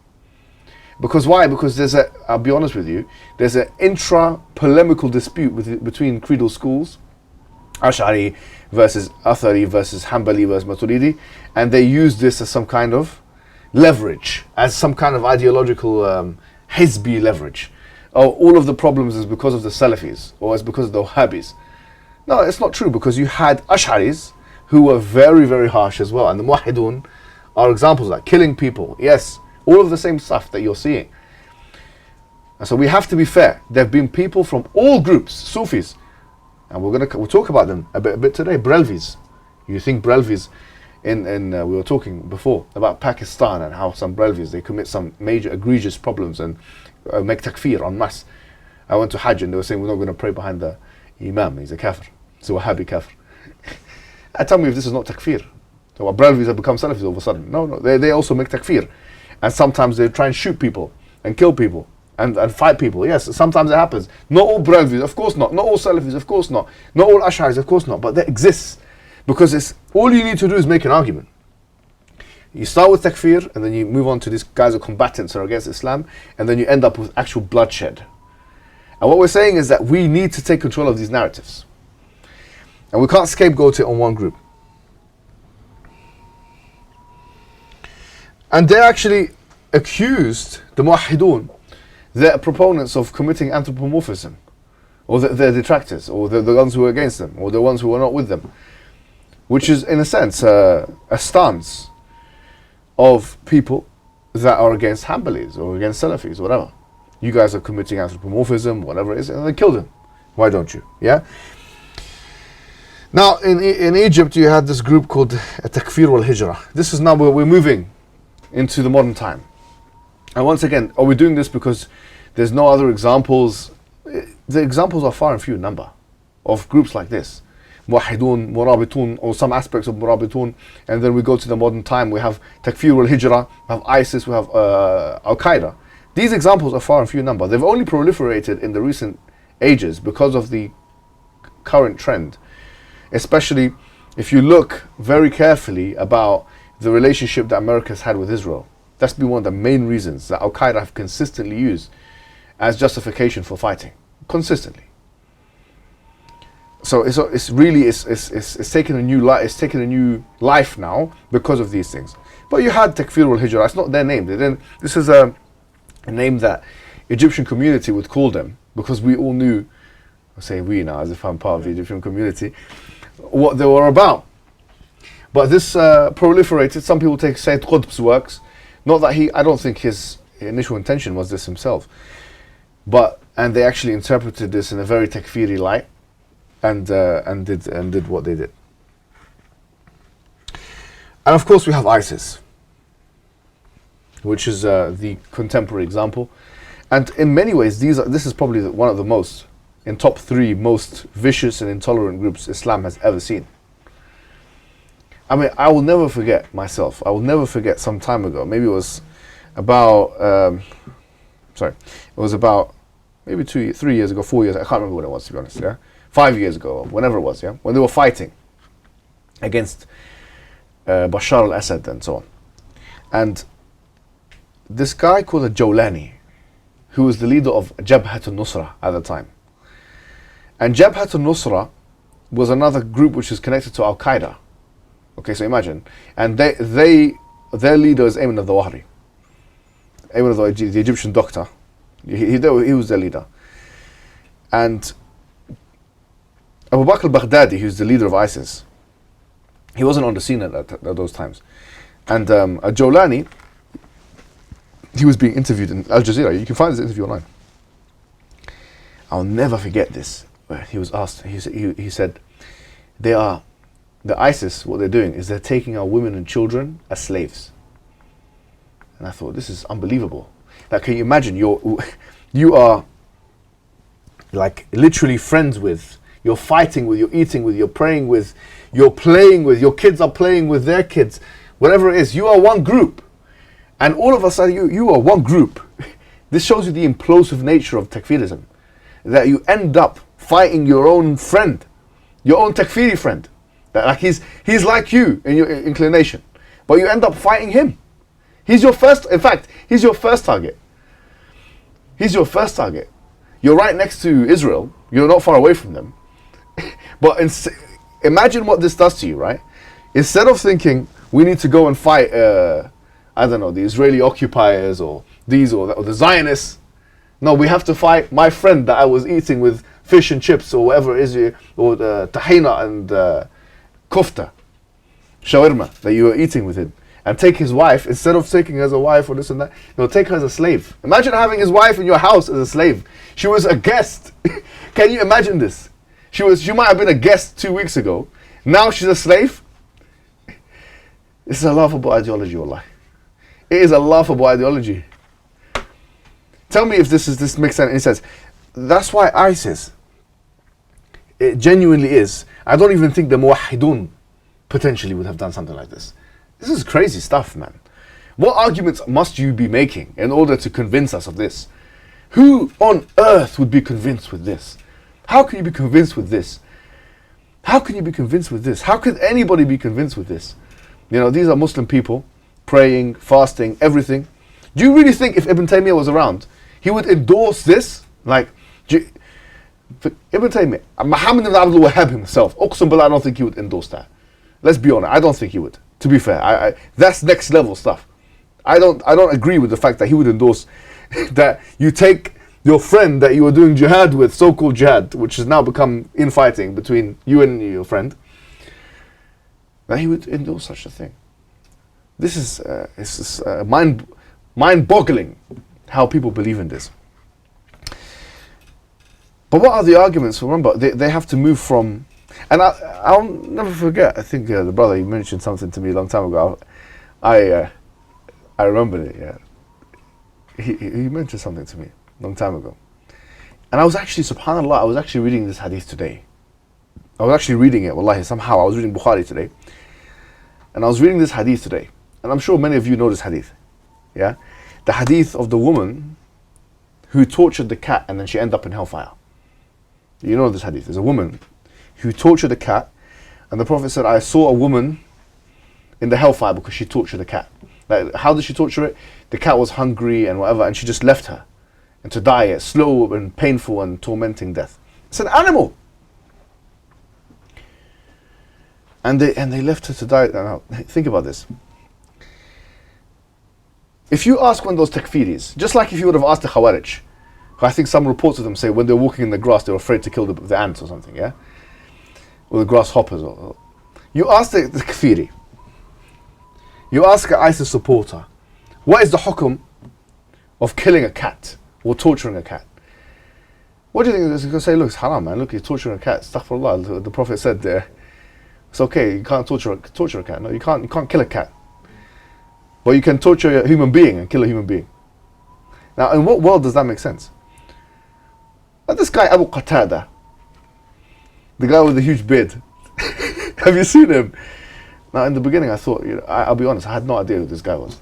Because why? Because I'll be honest with you, there's an intra-polemical dispute between creedal schools, Ash'ari versus Athari versus Hanbali versus Maturidi, and they use this as some kind of leverage, as some kind of ideological Hizbi leverage. Oh, all of the problems is because of the Salafis, or it's because of the Wahhabis. No, it's not true, because you had Ash'aris who were very, very harsh as well, and the Muwahhidun are examples of that, killing people, yes, all of the same stuff that you're seeing. And so we have to be fair. There have been people from all groups, Sufis, and we'll talk about them a bit today. Brelvis, you think Brelvis, we were talking before about Pakistan and how some Brelvis, they commit some major egregious problems and make takfir en masse. I went to Hajj and they were saying we're not going to pray behind the Imam, he's a kafir, he's a Wahhabi kafir. Tell me if this is not takfir. So Brelvis have become Salafis all of a sudden. No, they also make takfir. And sometimes they try and shoot people and kill people and fight people. Yes, sometimes it happens. Not all Brelvis, of course not. Not all Salafis, of course not. Not all Ash'aris, of course not. But that exists. Because it's all you need to do is make an argument. You start with takfir, and then you move on to these guys are combatants or against Islam, and then you end up with actual bloodshed. And what we're saying is that we need to take control of these narratives. And we can't scapegoat it on one group. And they actually accused the Muwahhidun, their proponents of committing anthropomorphism, or their detractors, or the ones who were against them, or the ones who were not with them, which is in a sense a stance of people that are against Hanbalis or against Salafis, whatever. You guys are committing anthropomorphism, whatever it is, and they killed him. Why don't you? Yeah. Now in Egypt you had this group called Takfir wal-Hijra. This is now where we're moving into the modern time. And once again, are we doing this because there's no other examples? The examples are far and few in number of groups like this. Muwahhidun, Murabitun, or some aspects of Murabitun, and then we go to the modern time, we have Takfir wal-Hijra, we have ISIS, we have Al-Qaeda. These examples are far and few in number. They've only proliferated in the recent ages because of the current trend. Especially if you look very carefully about the relationship that America has had with Israel. That's been one of the main reasons that Al-Qaeda have consistently used as justification for fighting. Consistently. So it's really taken a new life. It's taken a new life now because of these things. But you had Takfir wal-Hijra. It's not their name. This is a name that Egyptian community would call them, because we all knew, I say we now as if I'm part of the Egyptian community, what they were about. But this proliferated. Some people take Sayyid Qutb's works. Not that I don't think his initial intention was this himself. And they actually interpreted this in a very takfiri light, and did what they did. And of course we have ISIS, which is the contemporary example. And in many ways, this is probably one of the most, in top 3 most vicious and intolerant groups Islam has ever seen. I mean, I will never forget myself. I will never forget some time ago. Maybe it was about, maybe 2, 3 years ago, 4 years. I can't remember when it was, to be honest. Yeah, 5 years ago, whenever it was. Yeah, when they were fighting against Bashar al-Assad and so on. And this guy called a Jawlani, who was the leader of Jabhat al-Nusra at the time. And Jabhat al-Nusra was another group which is connected to Al-Qaeda. Okay, so imagine. And their leader is Ayman al-Zawahiri. Ayman al-Zawahiri, the Egyptian doctor. He was their leader. And Abu Bakr al-Baghdadi, who's the leader of ISIS, he wasn't on the scene at those times. And a Jawlani, he was being interviewed in Al Jazeera. You can find this interview online. I'll never forget this. Where he was asked, he said, the ISIS, what they're doing is they're taking our women and children as slaves. And I thought, this is unbelievable. Like, can you imagine, you are like literally friends with, you're fighting with, you're eating with, you're praying with, you're playing with, your kids are playing with their kids, whatever it is, you are one group. And all of a sudden, you are one group. This shows you the implosive nature of Takfirism. That you end up fighting your own friend, your own Takfiri friend. That like he's like you in your inclination, but you end up fighting him. He's your first, in fact, he's your first target. He's your first target. You're right next to Israel. You're not far away from them. But imagine what this does to you, right? Instead of thinking, we need to go and fight, I don't know, the Israeli occupiers or these or the Zionists. No, we have to fight my friend that I was eating with fish and chips or whatever it is, or the tahina and kofta, shawarma that you were eating with him. And take his wife, instead of taking her as a wife or this and that, take her as a slave. Imagine having his wife in your house as a slave. She was a guest. Can you imagine this? She might have been a guest 2 weeks ago. Now she's a slave. This is a laughable ideology, wallah. It is a laughable ideology. Tell me if this makes any sense. That's why ISIS, it genuinely is. I don't even think the Muwahhidun potentially would have done something like this. This is crazy stuff, man. What arguments must you be making in order to convince us of this? Who on earth would be convinced with this? How can you be convinced with this? How can you be convinced with this? How could anybody be convinced with this? These are Muslim people, praying, fasting, everything. Do you really think if Ibn Taymiyyah was around, he would endorse this? Like, Ibn Taymiyyah, Muhammad ibn Abdul Wahhab himself, Uqsum Billah, I don't think he would endorse that. Let's be honest, I don't think he would. To be fair, that's next level stuff. I don't agree with the fact that he would endorse that you take your friend that you were doing jihad with, so-called jihad, which has now become infighting between you and your friend, that he would endorse such a thing. This is mind-boggling how people believe in this. But what are the arguments? Remember, they have to move from, and I'll never forget. I think the brother, he mentioned something to me a long time ago. I remember it. Yeah, he mentioned something to me a long time ago, and I was actually, subhanallah, I was actually reading this hadith today. I was actually reading it. Wallahi, somehow I was reading Bukhari today, and I was reading this hadith today, and I'm sure many of you know this hadith. Yeah, the hadith of the woman who tortured the cat and then she ended up in hellfire. You know this hadith. There's a woman who tortured a cat, and the Prophet said, I saw a woman in the hellfire because she tortured a cat. Like, how did she torture it? The cat was hungry and whatever, and she just left her, and to die a slow and painful and tormenting death. It's an animal. And they left her to die. Now, think about this. If you ask one of those Takfiris, just like if you would have asked the Khawarij, who I think some reports of them say when they're walking in the grass, they're afraid to kill the ants or something, yeah? Or the grasshoppers. You ask the Takfiri, you ask an ISIS supporter, what is the hukum of killing a cat or torturing a cat? What do you think? He's going to say, look, it's haram, man. Look, you're torturing a cat. Astaghfirullah. The Prophet said there, it's okay, you can't torture a cat. No, you can't kill a cat. But you can torture a human being and kill a human being. Now, in what world does that make sense? Now, this guy, Abu Qatada, the guy with the huge beard, have you seen him? Now, in the beginning, I thought, I'll be honest, I had no idea who this guy was.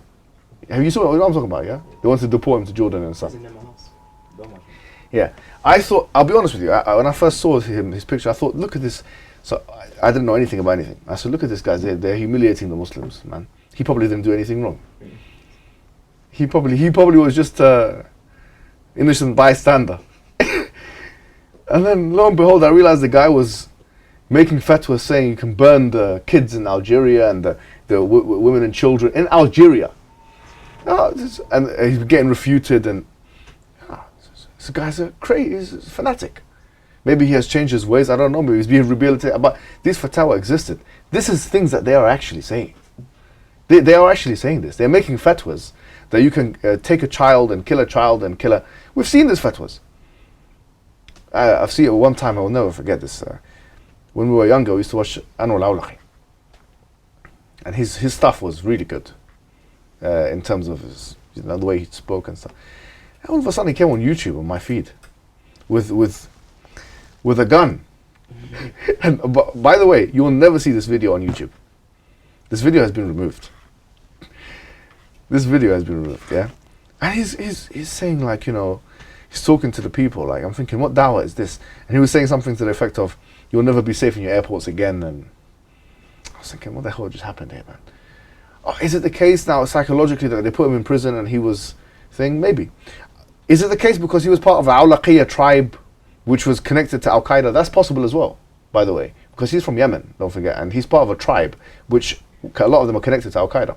Have you seen what I'm talking about, yeah? They wanted to deport him to Jordan and stuff. Yeah. I thought, I'll be honest with you, when I first saw his picture, I thought, look at this. So, I didn't know anything about anything. I said, look at this guy, they're humiliating the Muslims, man. He probably didn't do anything wrong. he probably was just innocent bystander. And then lo and behold, I realized the guy was making fatwas saying you can burn the kids in Algeria and the women and children in Algeria. And he's getting refuted, and this guy's he's a fanatic. Maybe he has changed his ways, I don't know, maybe he's being rehabilitated, but these fatwa existed. This is things that they are actually saying. They are actually saying this. They're making fatwas that you can take a child and kill a child and kill a... We've seen these fatwas. I've seen it one time, I will never forget this. When we were younger, we used to watch Anwar Lawlaki. And his stuff was really good in terms of his, the way he spoke and stuff. And all of a sudden he came on YouTube on my feed with a gun. And by the way, you will never see this video on YouTube. This video has been removed. This video has been removed, yeah? And he's saying, like, he's talking to the people, like, I'm thinking, what dawah is this? And he was saying something to the effect of, you'll never be safe in your airports again. And I was thinking, what the hell just happened here, man? Oh, is it the case now psychologically that they put him in prison and he was thing? Maybe. Is it the case because he was part of an Awlaqiyya tribe which was connected to Al-Qaeda? That's possible as well, by the way, because he's from Yemen, don't forget, and he's part of a tribe which a lot of them are connected to Al-Qaeda.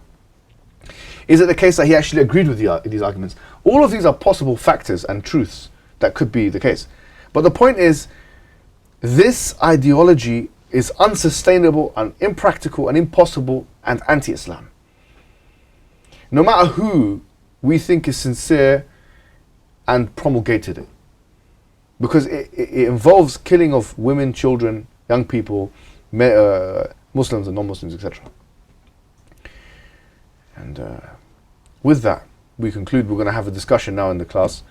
Is it the case that he actually agreed with these arguments? All of these are possible factors and truths that could be the case. But the point is, this ideology is unsustainable and impractical and impossible and anti-Islam. No matter who we think is sincere and promulgated it. Because it involves killing of women, children, young people, Muslims and non-Muslims, etc. And with that, we conclude. We're going to have a discussion now in the class,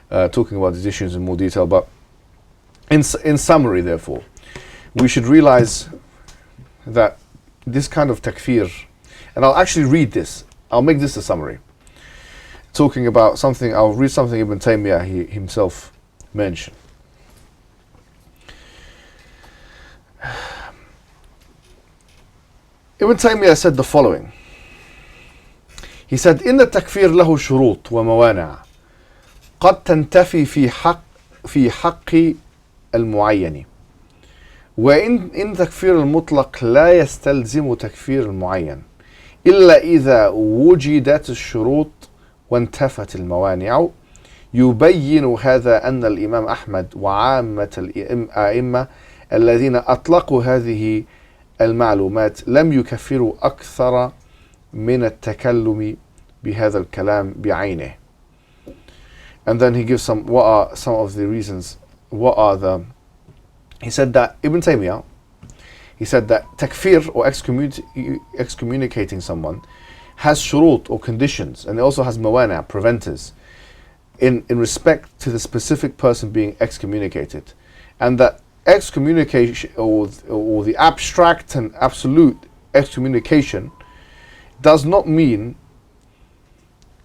talking about these issues in more detail. But in summary, therefore, we should realize that this kind of takfir, and I'll actually read this. I'll make this a summary. Talking about something, I'll read something Ibn Taymiyyah he himself mentioned. Ibn Taymiyyah said the following. He said, إن التكفير له شروط وموانع قد تنتفي في حق المعين وإن تكفير المطلق لا يستلزم تكفير المعين إلا إذا وجدت الشروط وانتفت الموانع يبين هذا أن الإمام أحمد وعامة الأئمة الذين أطلقوا هذه المعلومات لم يكفروا أكثر من التكلم بهذا الكلام بعينه. And then he gives what are some of the reasons, he said that Ibn Taymiyyah, he said that takfir or excommunicating someone has shurut or conditions, and it also has mawana, preventers, in respect to the specific person being excommunicated. And that excommunication or the abstract and absolute excommunication does not mean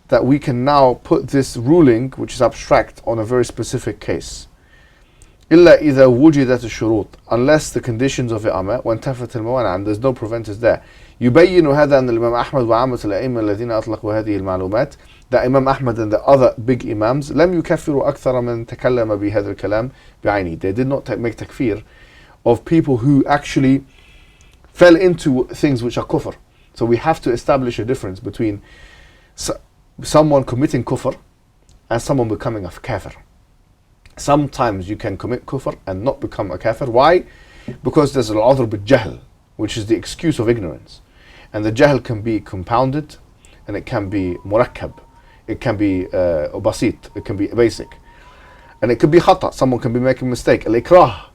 that we can now put this ruling, which is abstract, on a very specific case. إلا إذا وجدت الشروط, unless the conditions of it are met, وانتفت الموانع, and there's no preventers there. يبين هذا أن الإمام أحمد وعامة الأئمة الذين أطلقوا هذه المعلومات, that Imam Ahmad and the other big Imams لم يكفروا أكثر من تكلم بهذا الكلام بعينه. They did not make takfir of people who actually fell into things which are kufr. So we have to establish a difference between someone committing kufr and someone becoming a kafir. Sometimes you can commit kufr and not become a kafir. Why? Because there's al-udhr bil-jahl, which is the excuse of ignorance. And the jahl can be compounded, and it can be murakkab, it can be basit, it can be basic. And it could be khata, someone can be making a mistake. Al-ikrah,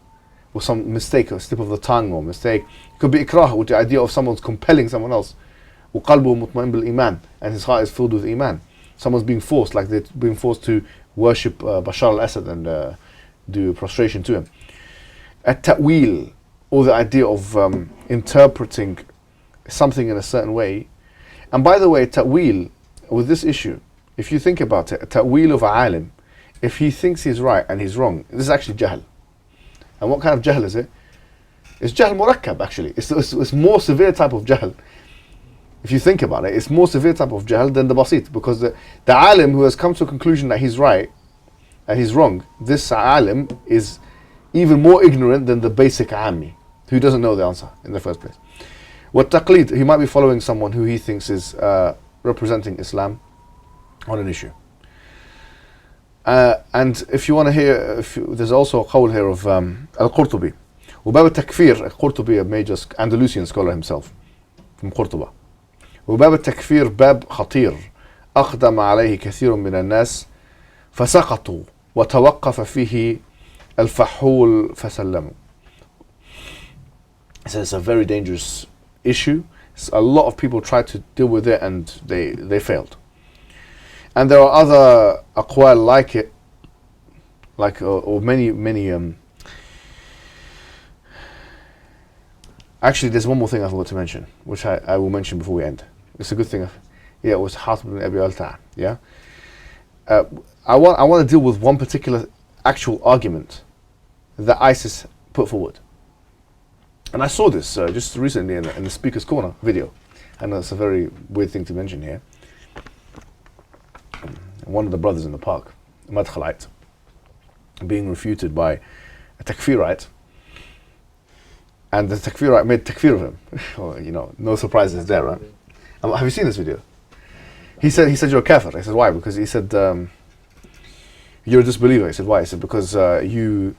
or some mistake, a slip of the tongue or mistake. It could be ikrah, with the idea of someone's compelling someone else. وَقَلْبُهُ مُطْمَئِنٌ بِالْإِيمَانِ, and his heart is filled with iman. Someone's being forced, like they're being forced to worship Bashar al-Assad and do prostration to him. At-ta'wil, or the idea of interpreting something in a certain way. And by the way, ta'wil, with this issue, if you think about it, a ta'wil of a alim, if he thinks he's right and he's wrong, this is actually jahl. And what kind of jahl is it? It's jahl murakkab, actually. It's more severe type of jahl. if you think about it, it's more severe type of jahl than the basit, because the alim who has come to a conclusion that he's right and he's wrong, this alim is even more ignorant than the basic ammi who doesn't know the answer in the first place. What taqlid, he might be following someone who he thinks is representing Islam on an issue. And if you want to hear, there's also a qawl here of Al-Qurtubi. وباب التكفير, Al-Qurtubi, a major Andalusian scholar himself from Qurtuba. وباب التكفير باب خطير أقدم عليه كثير من الناس فسقطوا وتوقف فيه الفحول فسلموا. So it's a very dangerous issue. A lot of people tried to deal with it and they failed. And there are other aqwal like it, like or many. Actually, there's one more thing I forgot to mention, which I will mention before we end. It's a good thing. Yeah, it was Hatib ibn Abi Al-Ta'a. Yeah. I want to deal with one particular actual argument that ISIS put forward. And I saw this just recently in the Speaker's Corner video. And that's a very weird thing to mention here. One of the brothers in the park, a Madkhalite, being refuted by a Takfirite. And the Takfirite made Takfir of him. Well, you know, no surprises there, right? Have you seen this video? He said you're a kafir. I said, why? Because he said, you're a disbeliever. He said, why? He said, because he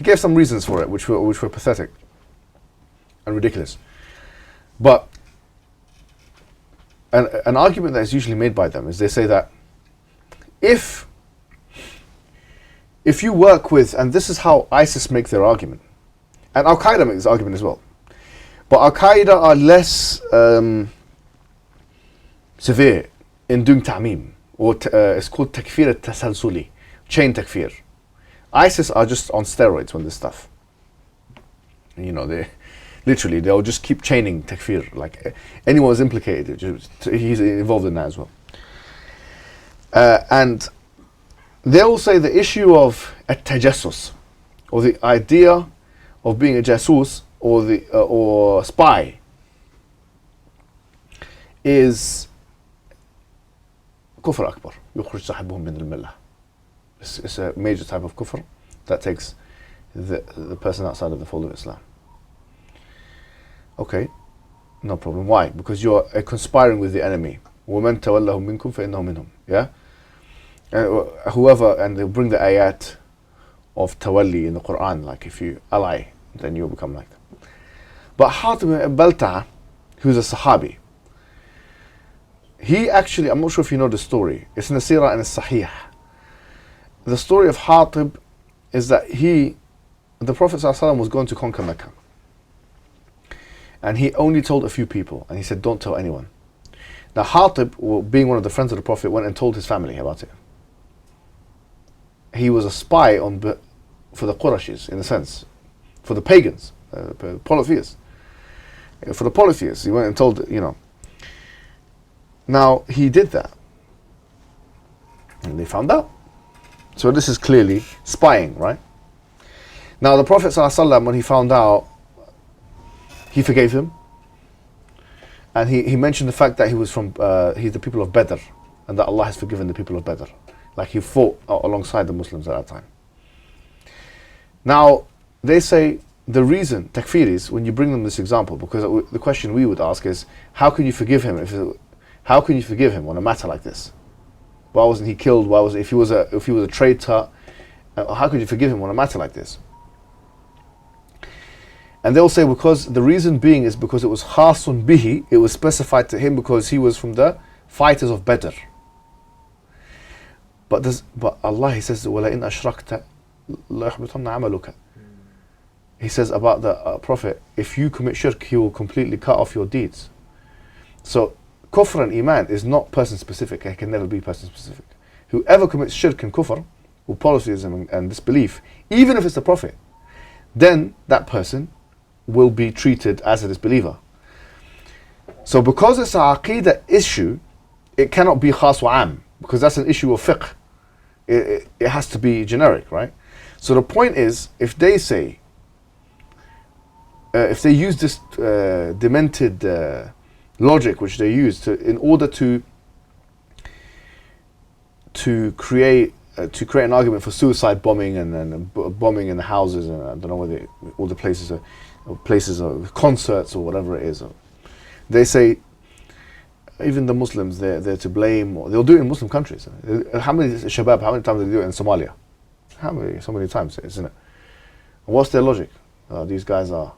gave some reasons for it, which were pathetic and ridiculous. But an argument that is usually made by them is they say that if you work with, and this is how ISIS make their argument, and Al-Qaeda makes this argument as well, but Al-Qaeda are less severe in doing ta'meem, or it's called Takfir al-Tasalsuli, chain Takfir. ISIS are just on steroids when this stuff. You know, they'll just keep chaining Takfir, like anyone who's implicated, he's involved in that as well. And they will say the issue of at-tajassus, or the idea of being a jasus or spy, is kufr akbar. يخرج صاحبهم من الملة. It's a major type of kufr that takes the person outside of the fold of Islam. Okay, no problem. Why? Because you're conspiring with the enemy. وَمَنْ تَوَلَّهُمْ مِنْكُمْ فَإِنَّهُ مِنْهُمْ. Yeah? Whoever, and they'll bring the ayat of tawalli in the Quran, like if you ally, then you'll become like them. But Hatib ibn Balta'a, who's a Sahabi, he actually, I'm not sure if you know the story, it's in the Sirah and the Sahih. The story of Hatib is that the Prophet ﷺ was going to conquer Mecca. And he only told a few people, and he said, don't tell anyone. Now Hatib, being one of the friends of the Prophet, went and told his family about it. He was a spy for the Qurayshis, in a sense, for the pagans, polytheists. For the polytheists, he went and told, you know. Now, he did that. And they found out. So this is clearly spying, right? Now, the Prophet ﷺ, when he found out, he forgave him. And he mentioned the fact that he was from, he's the people of Badr, and that Allah has forgiven the people of Badr. Like he fought alongside the Muslims at that time. Now, they say the reason, Takfiris, when you bring them this example, because the question we would ask is, how can you forgive him how can you forgive him on a matter like this? Why wasn't he killed? If he was a traitor, how could you forgive him on a matter like this? And they'll say because the reason being is because it was khasun bihi, it was specified to him because he was from the fighters of Badr. But Allah, He says, وَلَئِنْ أَشْرَكْتَ لَيَحْبِطَنَّ عَمَلُكَ. He says about the Prophet, if you commit shirk, He will completely cut off your deeds. So kufr and iman is not person specific. It can never be person specific. Whoever commits shirk and kufr, or polytheism and disbelief, even if it's the Prophet, then that person will be treated as a disbeliever. So because it's an aqeedah issue, it cannot be khas wa am, because that's an issue of fiqh. It has to be generic, right? So the point is, if they say, if they use this demented logic which they use in order to create an argument for suicide bombing and bombing in the houses, and I don't know whether all the places are concerts or whatever it is. They say even the Muslims, they're to blame, or they'll do it in Muslim countries. How many times do they do it in Somalia? So many times, isn't it? What's their logic? These guys are,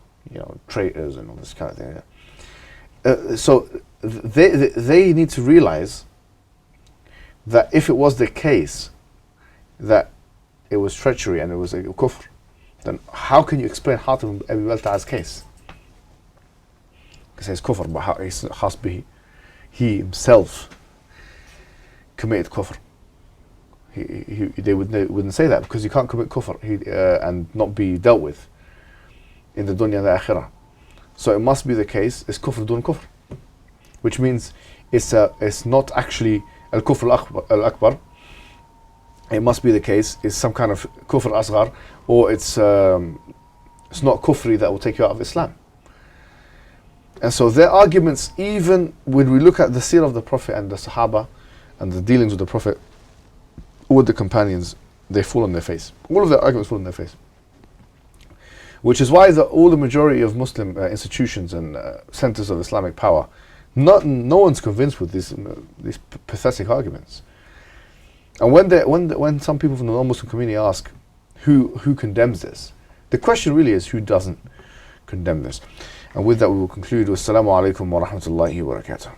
traitors and all this kind of thing. So they need to realize that if it was the case that it was treachery and it was a kufr, then how can you explain Hatim Abi Balta'a's case? Because it's kufr, but how he himself committed kufr. They wouldn't say that, because you can't commit kufr and not be dealt with in the dunya and the akhirah. So it must be the case, it's kufr dun kufr, which means it's not actually al-kufr al-akbar. It must be the case, it's some kind of kufr asghar, or it's not kufri that will take you out of Islam. And so their arguments, even when we look at the seerah of the Prophet and the Sahaba and the dealings with the Prophet or with the companions, they fall on their face. All of their arguments fall on their face. Which is why all the majority of Muslim institutions and centers of Islamic power, no one's convinced with these pathetic arguments. And when some people from the non-Muslim community ask who condemns this, the question really is who doesn't condemn this. And with that we will conclude. Wassalamu alaikum wa rahmatullahi wa barakatuh.